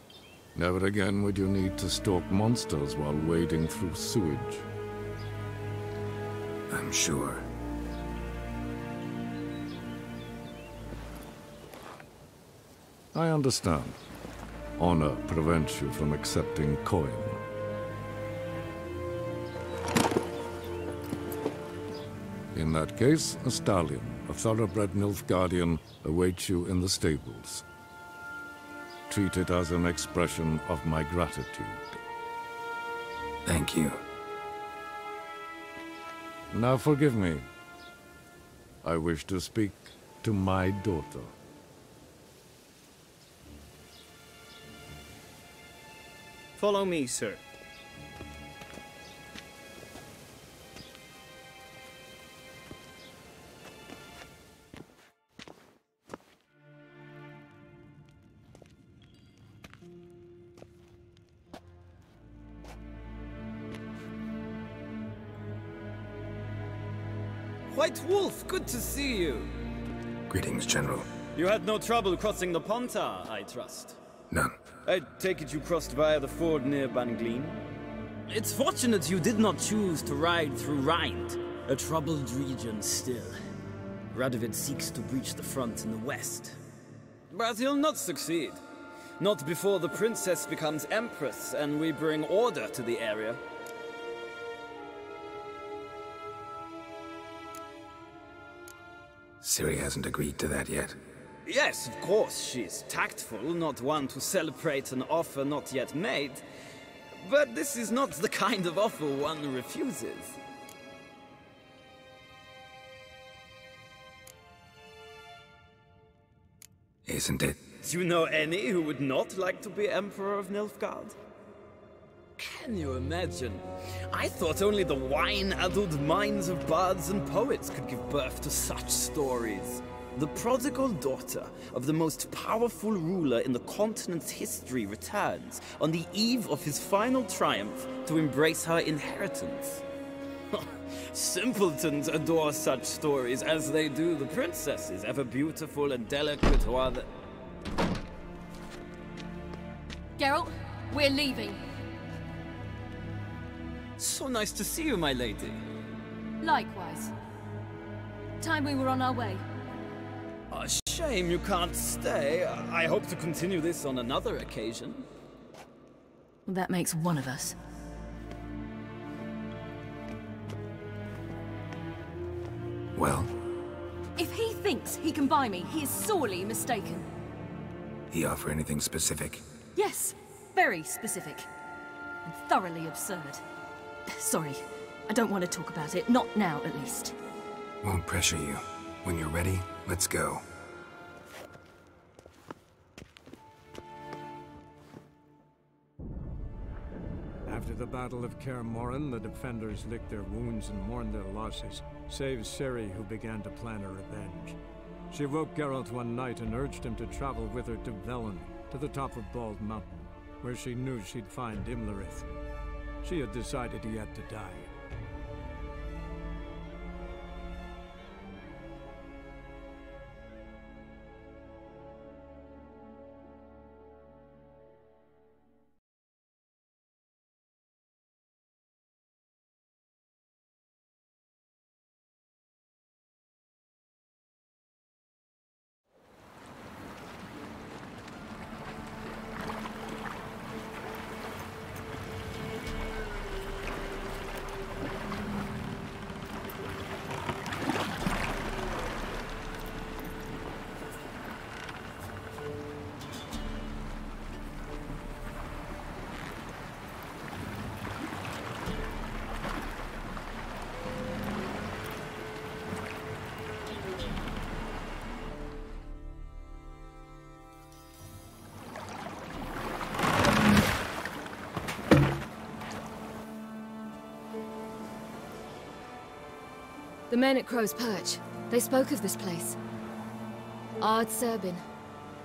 Never again would you need to stalk monsters while wading through sewage. I'm sure. I understand. Honor prevents you from accepting coin. In that case, a stallion, a thoroughbred Nilfgaardian, awaits you in the stables. Treat it as an expression of my gratitude. Thank you. Now forgive me. I wish to speak to my daughter. Follow me, sir. White Wolf, good to see you. Greetings, General. You had no trouble crossing the Ponta, I trust. None. I take it you crossed via the ford near Banglin? It's fortunate you did not choose to ride through Rind, a troubled region still. Radovid seeks to breach the front in the west. But he'll not succeed. Not before the princess becomes empress and we bring order to the area. Ciri hasn't agreed to that yet. Yes, of course, she's tactful, not one to celebrate an offer not yet made. But this is not the kind of offer one refuses. Isn't it? Do you know any who would not like to be Emperor of Nilfgaard? Can you imagine? I thought only the wine-addled minds of bards and poets could give birth to such stories. The prodigal daughter of the most powerful ruler in the continent's history returns on the eve of his final triumph to embrace her inheritance. Simpletons adore such stories as they do the princesses, ever beautiful and delicate while the... Geralt, we're leaving. So nice to see you, my lady. Likewise. Time we were on our way. A shame you can't stay. I hope to continue this on another occasion. That makes one of us. Well? If he thinks he can buy me, he is sorely mistaken. He offer anything specific? Yes, very specific. And thoroughly absurd. Sorry, I don't want to talk about it. Not now, at least. Won't pressure you. When you're ready, let's go. After the Battle of Kaer Morhen, the defenders licked their wounds and mourned their losses, save Ciri, who began to plan a revenge. She woke Geralt one night and urged him to travel with her to Velen, to the top of Bald Mountain, where she knew she'd find Imlerith. She had decided he had to die. The men at Crow's Perch, they spoke of this place. Ard Serbin,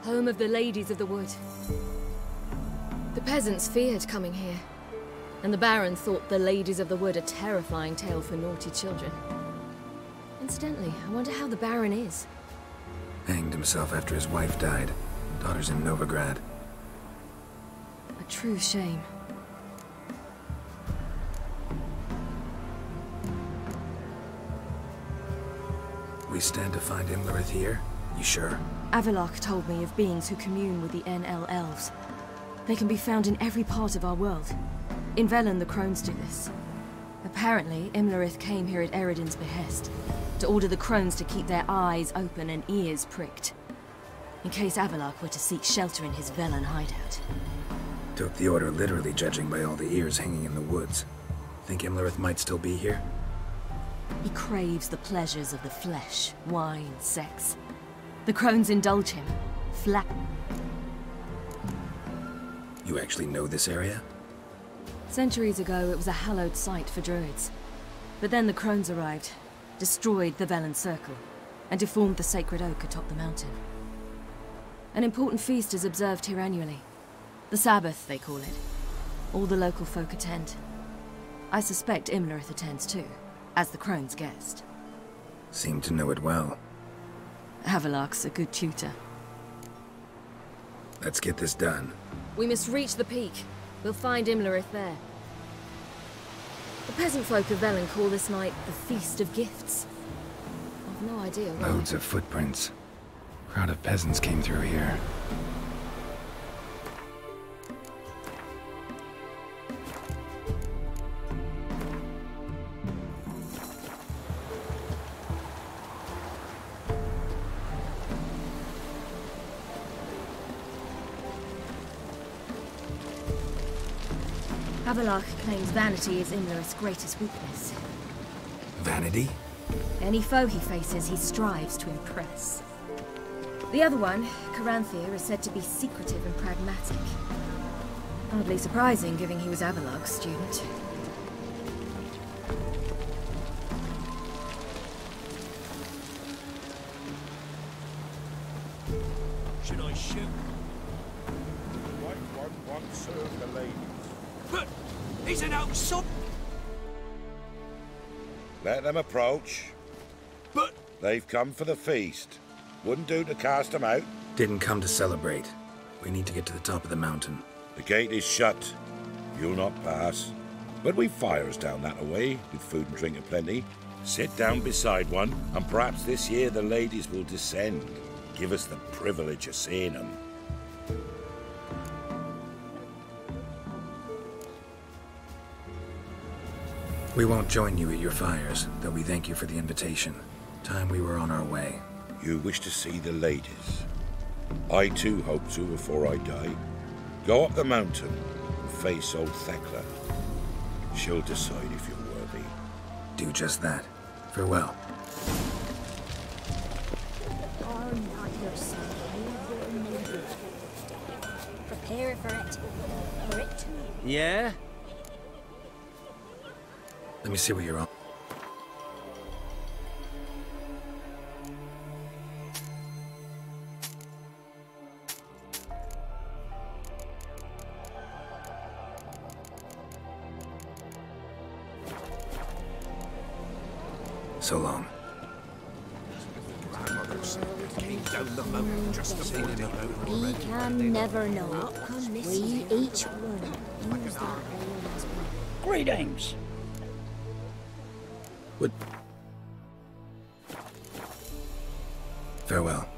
home of the Ladies of the Wood. The peasants feared coming here, and the Baron thought the Ladies of the Wood a terrifying tale for naughty children. Incidentally, I wonder how the Baron is. Hanged himself after his wife died. Daughter's in Novigrad. A true shame. We stand to find Imlerith here? You sure? Avilark told me of beings who commune with the NL elves. They can be found in every part of our world. In Velen, the crones do this. Apparently, Imlerith came here at Eredin's behest, to order the crones to keep their eyes open and ears pricked, in case Avilark were to seek shelter in his Velen hideout. Took the order literally, judging by all the ears hanging in the woods. Think Imlerith might still be here? He craves the pleasures of the flesh, wine, sex. The crones indulge him. You actually know this area? Centuries ago, it was a hallowed site for druids. But then the crones arrived, destroyed the Velen Circle, and deformed the sacred oak atop the mountain. An important feast is observed here annually. The Sabbath, they call it. All the local folk attend. I suspect Imlerith attends too, as the crone's guest. Seem to know it well. Avilark's a good tutor. Let's get this done. We must reach the peak. We'll find Imlerith there. The peasant folk of Velen call this night the Feast of Gifts. I've no idea why. Loads of footprints. Crowd of peasants came through here. Havelock claims vanity is Imlerith's greatest weakness. Vanity? Any foe he faces, he strives to impress. The other one, Caranthir, is said to be secretive and pragmatic. Hardly surprising, given he was Havelock's student. Should I shoot? White one won't serve the ladies. But he's an outside. Let them approach. But they've come for the feast. Wouldn't do to cast them out. Didn't come to celebrate. We need to get to the top of the mountain. The gate is shut. You'll not pass. But we've fires down that away, with food and drink aplenty. Sit down beside one, and perhaps this year the ladies will descend. Give us the privilege of seeing them. We won't join you at your fires, though we thank you for the invitation. Time we were on our way. You wish to see the ladies? I too hope to before I die. Go up the mountain and face old Thekla. She'll decide if you're worthy. Do just that. Farewell. Are not yourself. Prepare for it. For it. Yeah? Let me see what you're on. So long. We can never know. We each one use that alone as one. Greetings. What? Farewell.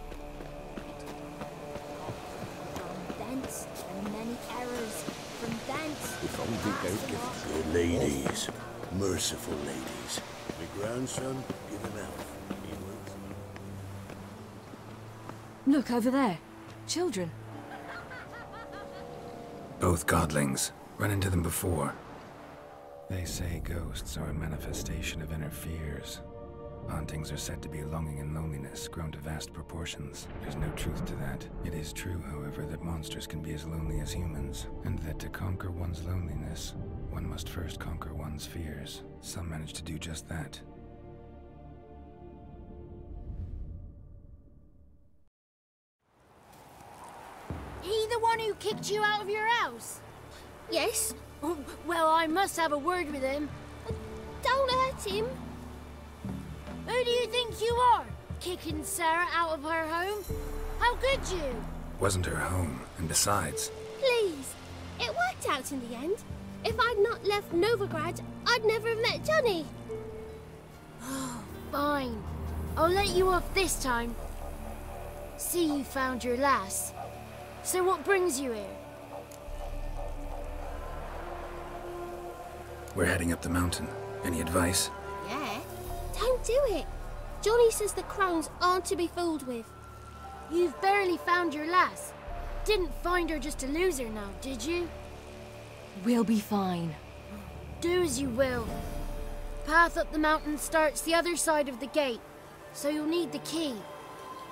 From thence, and many errors. From thence. If only they'd give good ladies, merciful ladies. My grandson, give him out. Look over there. Children. Both godlings. Run into them before. They say ghosts are a manifestation of inner fears. Hauntings are said to be longing and loneliness grown to vast proportions. There's no truth to that. It is true, however, that monsters can be as lonely as humans, and that to conquer one's loneliness, one must first conquer one's fears. Some manage to do just that. He the one who kicked you out of your house? Yes. Well, I must have a word with him. Don't hurt him. Who do you think you are? Kicking Sarah out of her home? How could you? Wasn't her home, and besides... Please. It worked out in the end. If I'd not left Novigrad, I'd never have met Johnny. Oh, fine. I'll let you off this time. See, you found your lass. So what brings you here? We're heading up the mountain. Any advice? Yeah? Don't do it. Johnny says the crones aren't to be fooled with. You've barely found your lass. Didn't find her just to lose her now, did you? We'll be fine. Do as you will. Path up the mountain starts the other side of the gate, so you'll need the key.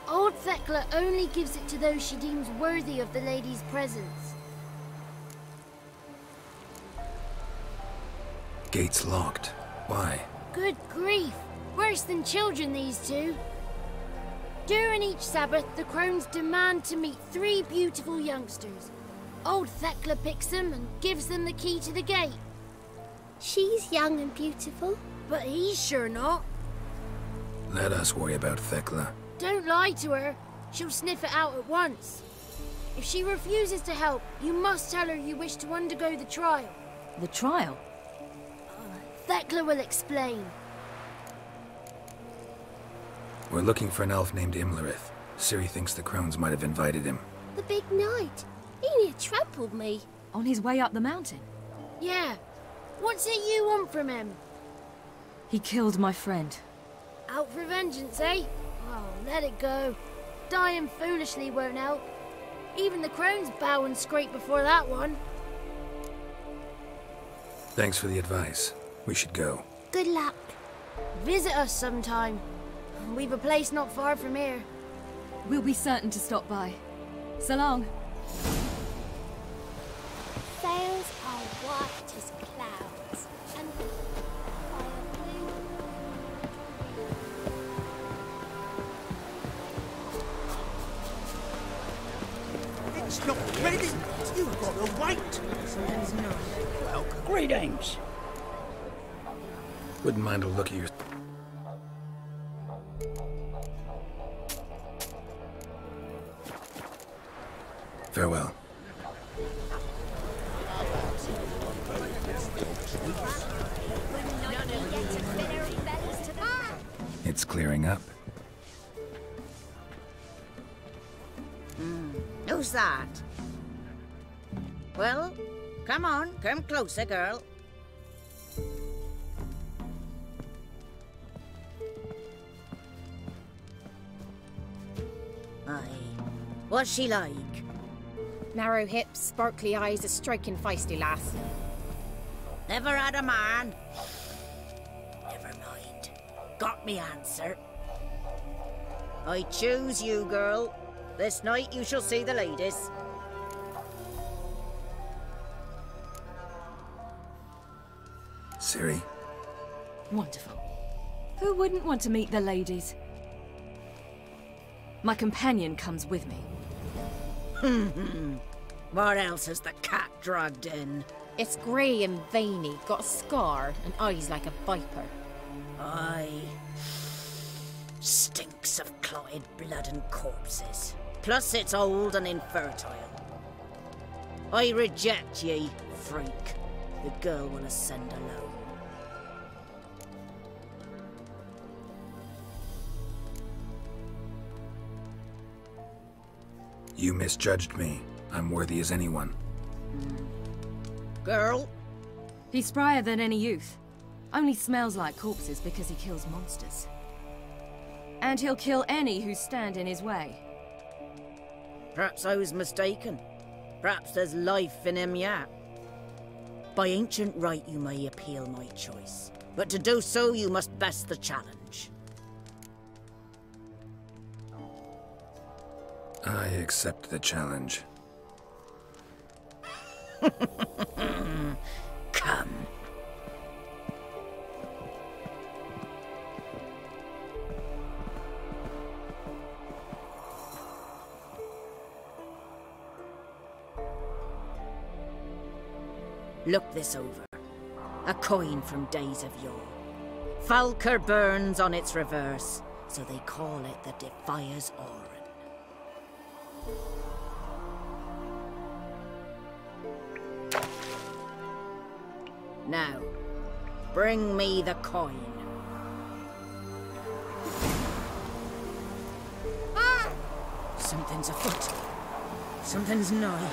Old Thekla only gives it to those she deems worthy of the lady's presence. Gate's locked. Why? Good grief! Worse than children, these two. During each Sabbath, the crones demand to meet 3 beautiful youngsters. Old Thekla picks them and gives them the key to the gate. She's young and beautiful, but he's sure not. Let us worry about Thekla. Don't lie to her. She'll sniff it out at once. If she refuses to help, you must tell her you wish to undergo the trial. The trial? Thekla will explain. We're looking for an elf named Imlerith. Ciri thinks the crones might have invited him. The big knight. He near trampled me. On his way up the mountain? Yeah. What's it you want from him? He killed my friend. Out for vengeance, eh? Oh, let it go. Dying foolishly won't help. Even the crones bow and scrape before that one. Thanks for the advice. We should go. Good luck. Visit us sometime. We've a place not far from here. We'll be certain to stop by. So long. Sails are white as clouds, and fire blue. It's not ready! You've got to wait! Welcome. Greetings! Wouldn't mind a look at your... Farewell. It's clearing up. Who's that? Well, come on, come closer, girl. Aye. What's she like? Narrow hips, sparkly eyes, a striking feisty lass. Never had a man. Never mind. Got me answer. I choose you, girl. This night you shall see the ladies. Ciri? Wonderful. Who wouldn't want to meet the ladies? My companion comes with me. What else has the cat dragged in? It's grey and veiny, got a scar, and eyes like a viper. Aye. Stinks of clotted blood and corpses. Plus it's old and infertile. I reject ye, freak. The girl will ascend alone. You misjudged me. I'm worthy as anyone. Girl? He's sprier than any youth. Only smells like corpses because he kills monsters. And he'll kill any who stand in his way. Perhaps I was mistaken. Perhaps there's life in him yet. By ancient right you may appeal my choice. But to do so you must best the challenge. I accept the challenge. Come. Look this over. A coin from days of yore. Falker burns on its reverse, so they call it the Defier's Oran. Now, bring me the coin. Something's afoot. Something's nigh.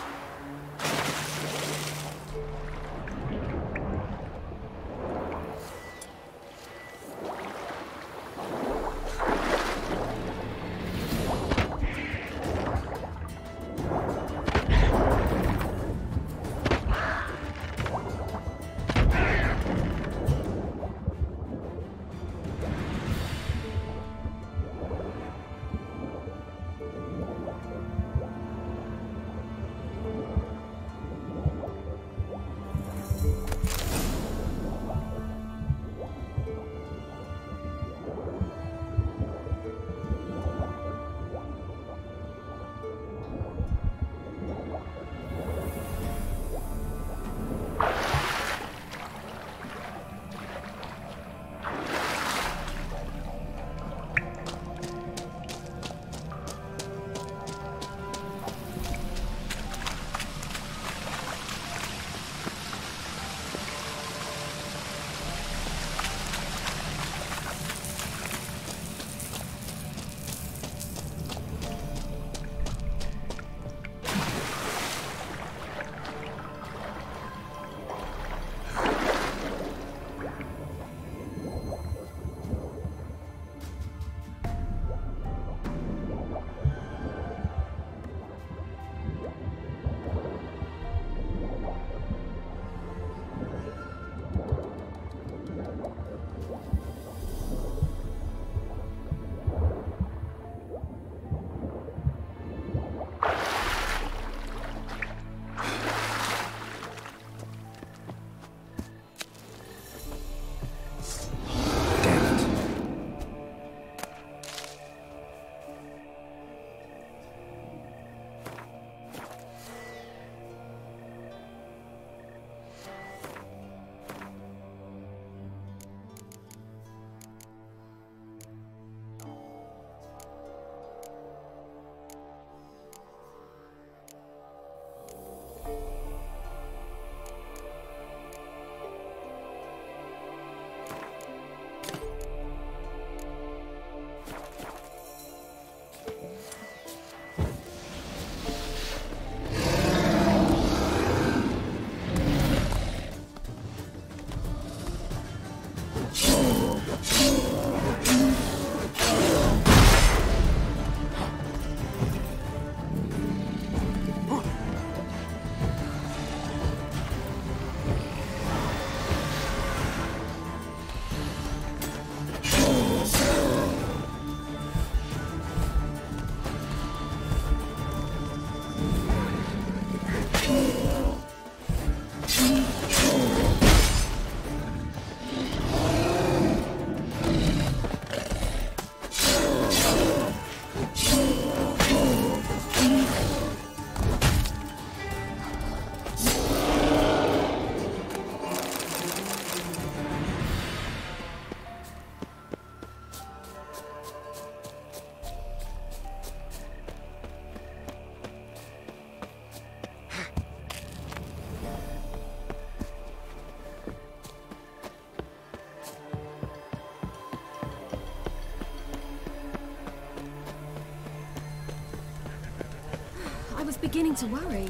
was beginning to worry.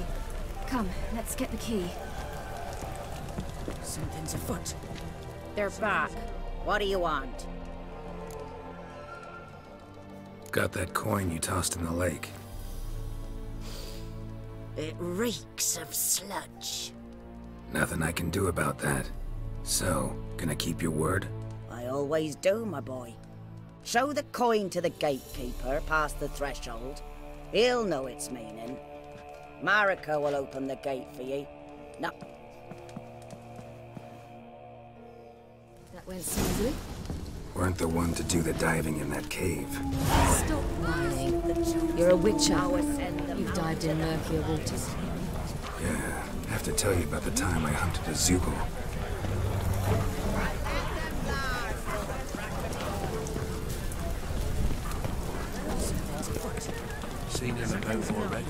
Come, let's get the key. Something's afoot. They're back. What do you want? Got that coin you tossed in the lake. It reeks of sludge. Nothing I can do about that. So, gonna keep your word? I always do, my boy. Show the coin to the gatekeeper past the threshold. He'll know its meaning. Marika will open the gate for you. No. That went smoothly. Weren't the one to do the diving in that cave. Stop whining. You're a witcher. You've dived in murkier waters. Yeah, have to tell you about the time I hunted a Zoogle. Seen in the mouth already.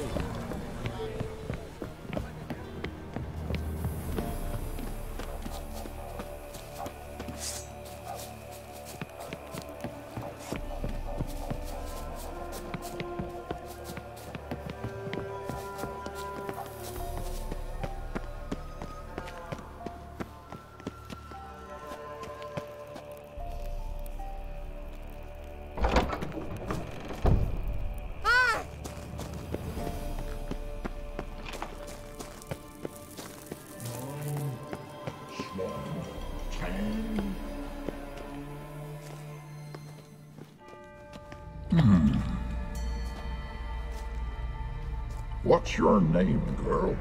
What's your name, girl?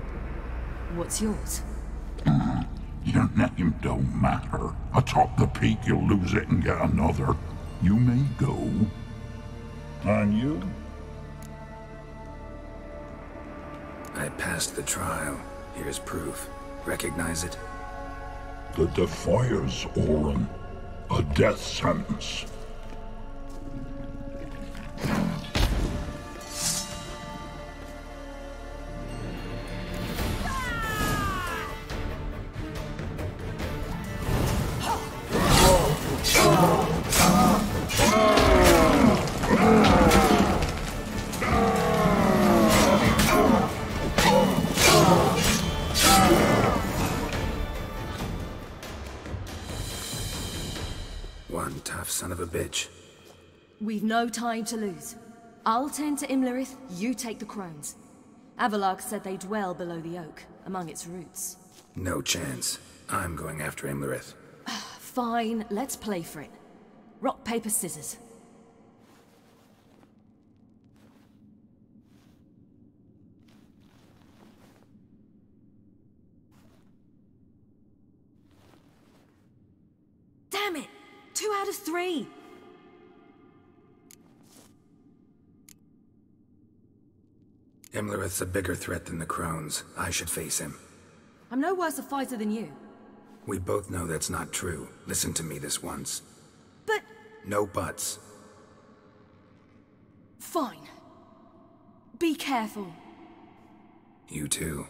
What's yours? Your name don't matter. Atop the peak, you'll lose it and get another. You may go. And you? I passed the trial. Here's proof. Recognize it? The Defier's Orin. A death sentence. One tough son of a bitch. We've no time to lose. I'll tend to Imlerith, you take the crones. Avalark said they dwell below the oak, among its roots. No chance. I'm going after Imlerith. Fine, let's play for it. Rock, paper, scissors. Damn it! 2 out of 3! Imlerith's a bigger threat than the crones. I should face him. I'm no worse a fighter than you. We both know that's not true. Listen to me this once. But... No buts. Fine. Be careful. You too.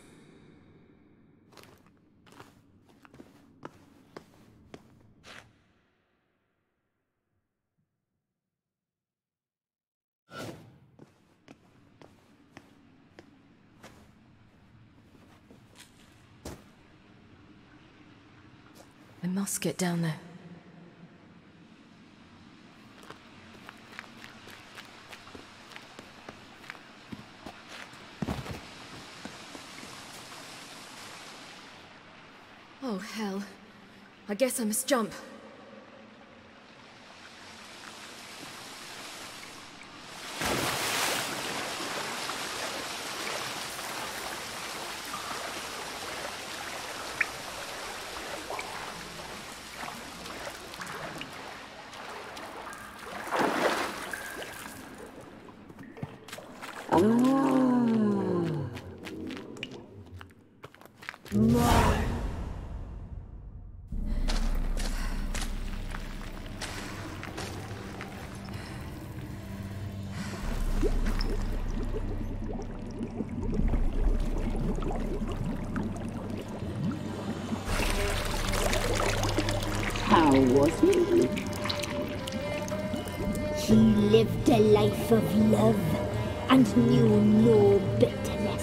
I must get down there. Oh, hell. I guess I must jump. How was he? He lived a life of love and knew no bitterness.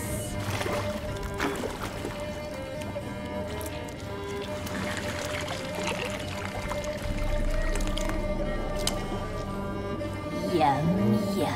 Yum, yum.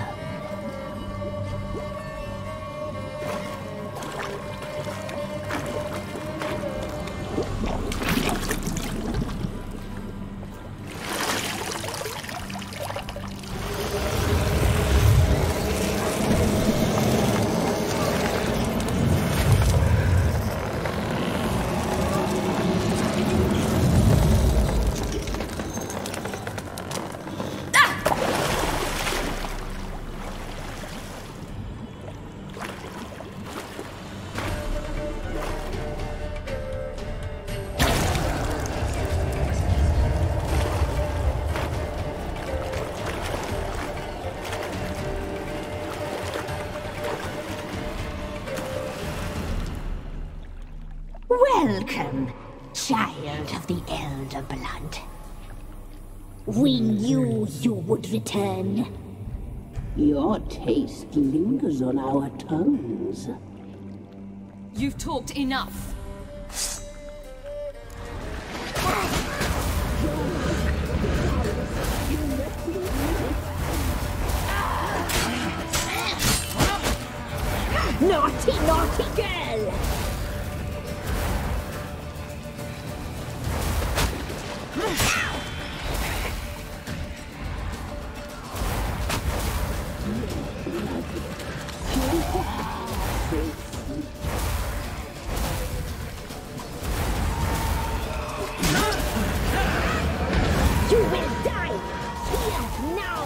Welcome, child of the Elder Blood. We knew you would return. Your taste lingers on our tongues. You've talked enough. Naughty, naughty girl! You will die here now!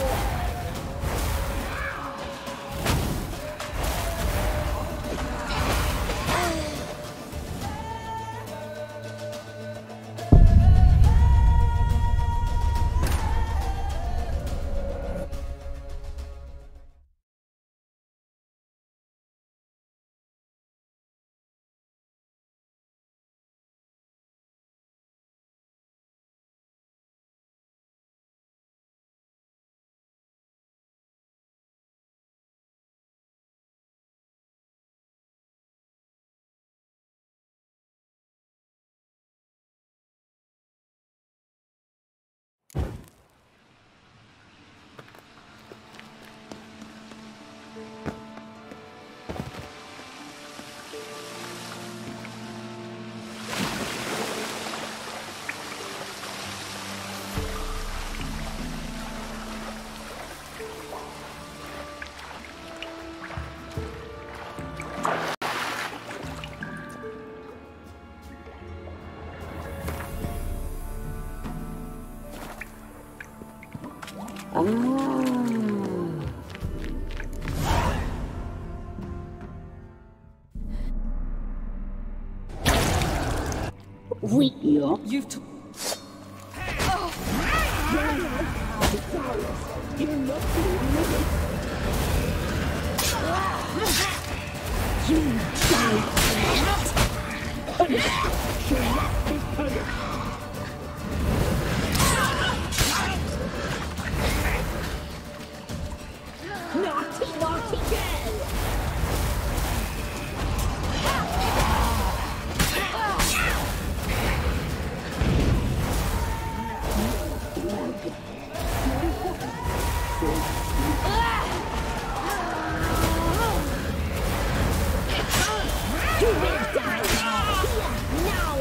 You've Naughty, naughty girl! You will die here now!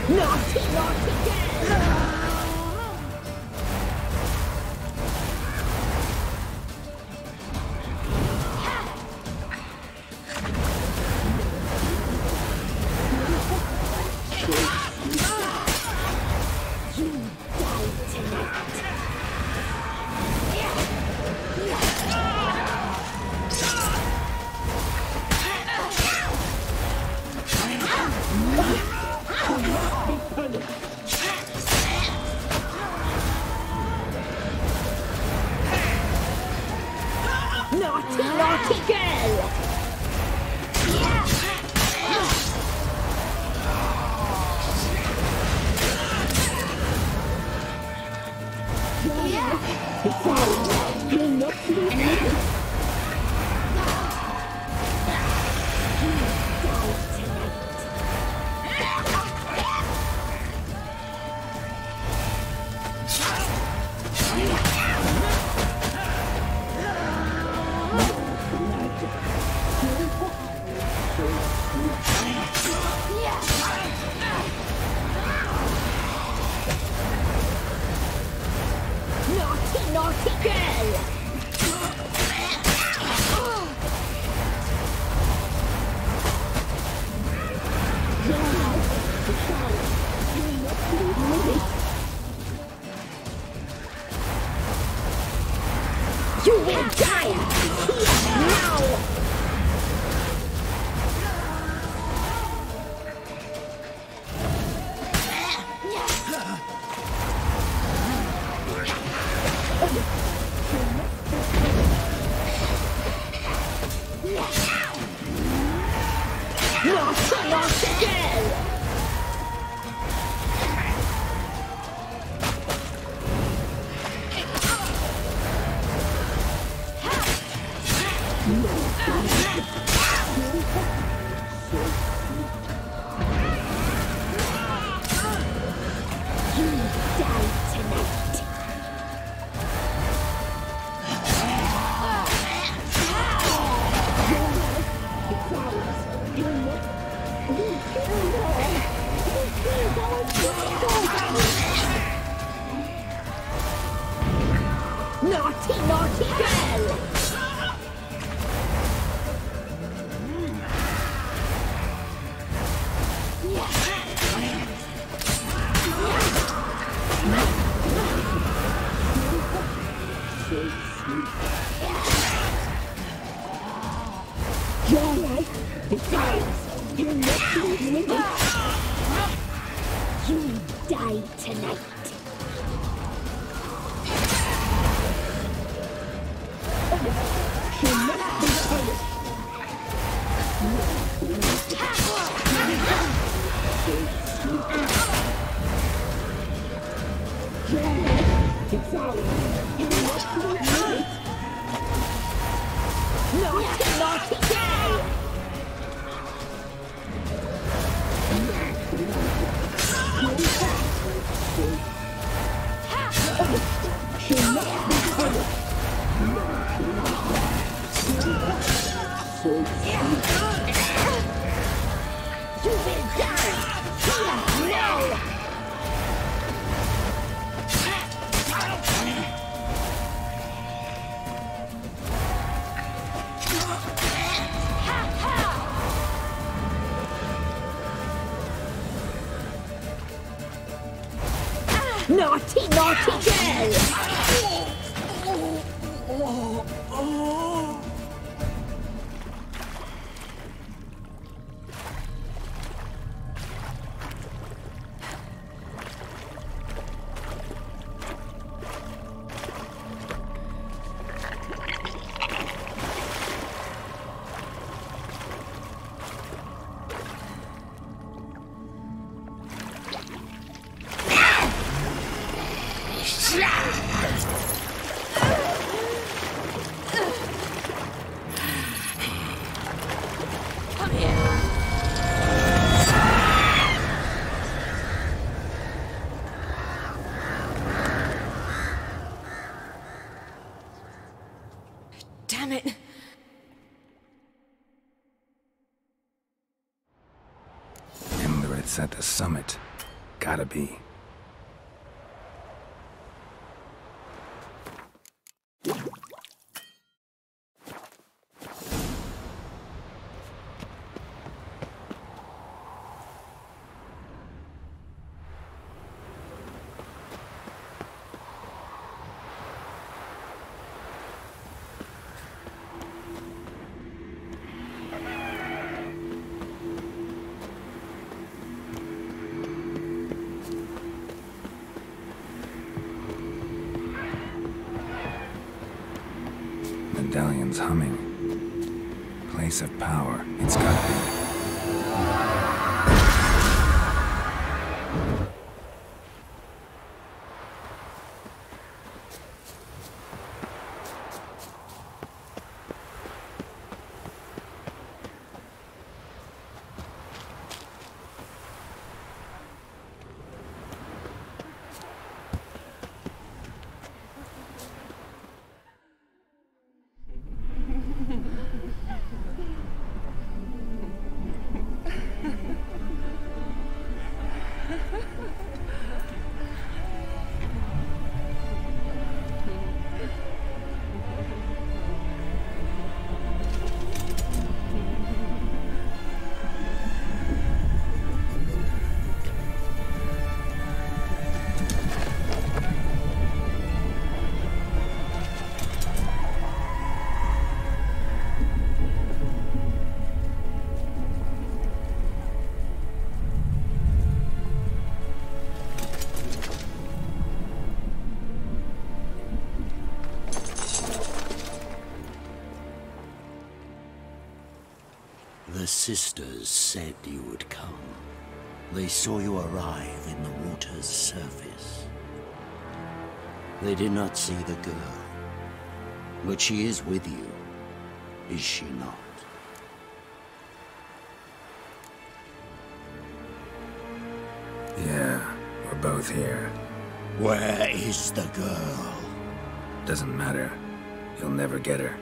Naughty, naughty girl! You Naughty, naughty girl! Naughty, naughty girl! You will die here now! Naughty, naughty girl! You die tonight. Naughty, naughty girl! Your life decides you're not living it. You die tonight. You must be punished. Your life decides you're not living it. Naughty, naughty girl! She must be punished. You will die! Here, now! Naughty, naughty girl! Damn it! Emirates at the summit. Gotta be. medallion's humming. Place of power. It's gotta be. The sisters said you would come. They saw you arrive in the water's surface. They did not see the girl. But she is with you, is she not? Yeah, we're both here. Where is the girl? Doesn't matter. You'll never get her.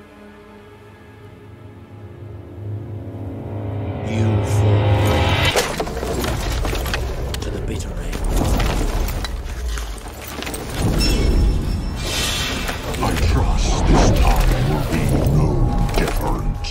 You fall to the bitter end. I trust this time will be no different.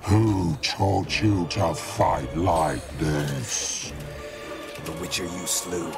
Who taught you to fight like this? The Witcher you slew.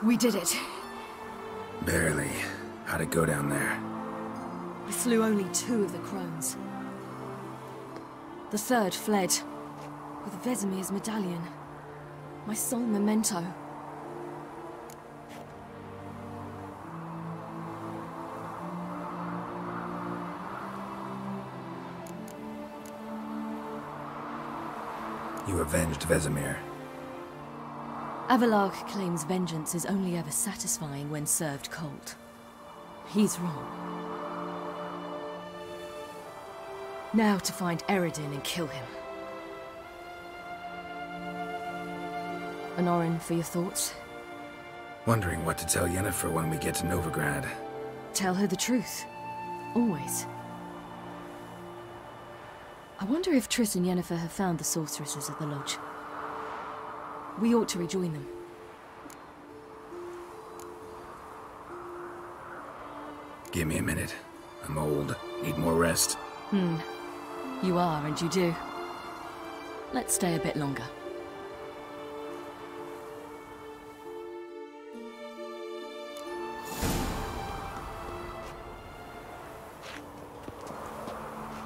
We did it. Barely. How'd it go down there? We slew only 2 of the crones. The 3rd fled, with Vesemir's medallion. My sole memento. You avenged Vesemir. Avalark claims vengeance is only ever satisfying when served cold. He's wrong. Now to find Eredin and kill him. Honorin, for your thoughts? Wondering what to tell Yennefer when we get to Novigrad. Tell her the truth. Always. I wonder if Triss and Yennefer have found the sorceresses at the lodge. We ought to rejoin them. Give me a minute. I'm old. Need more rest. You are, and you do. Let's stay a bit longer.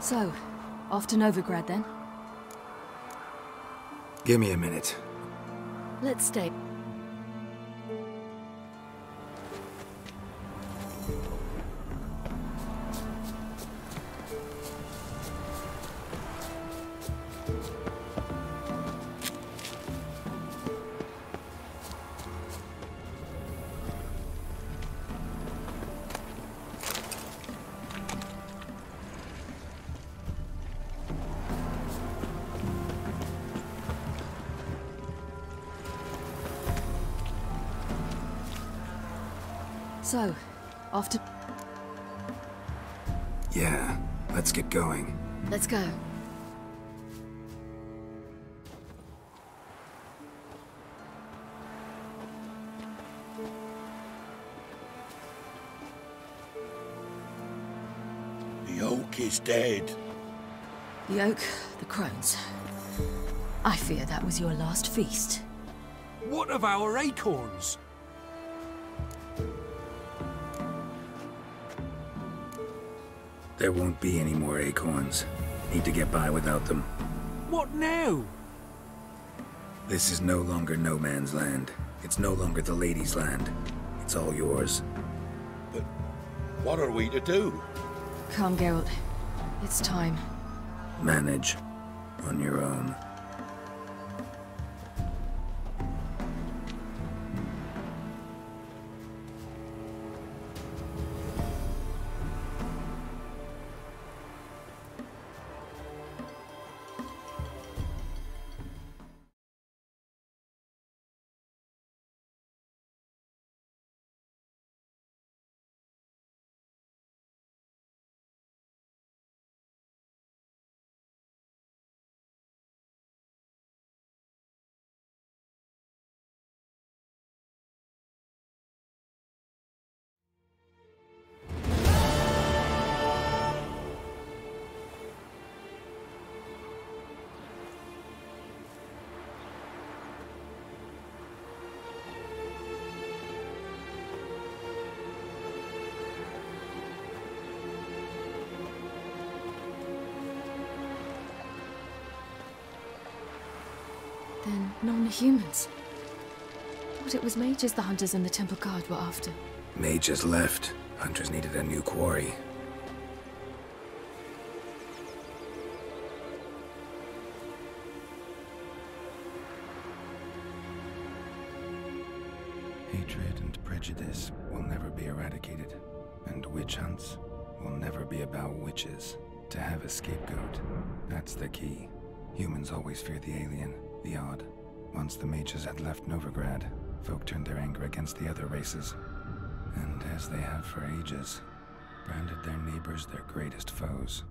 So, off to Novigrad then? Give me a minute. Let's stay. So, off to... Yeah, let's get going. Let's go. The oak is dead. The oak, the crones. I fear that was your last feast. What of our acorns? There won't be any more acorns. Need to get by without them. What now? This is no longer no man's land. It's no longer the lady's land. It's all yours. But what are we to do? Come, Geralt. It's time. Manage. On your own. Then non-humans. But it was mages the hunters and the temple guard were after. Mages left. Hunters needed a new quarry. Hatred and prejudice will never be eradicated. And witch hunts will never be about witches. To have a scapegoat, that's the key. Humans always fear the alien, the odd. Once the mages had left Novigrad, folk turned their anger against the other races. And as they have for ages, branded their neighbors their greatest foes.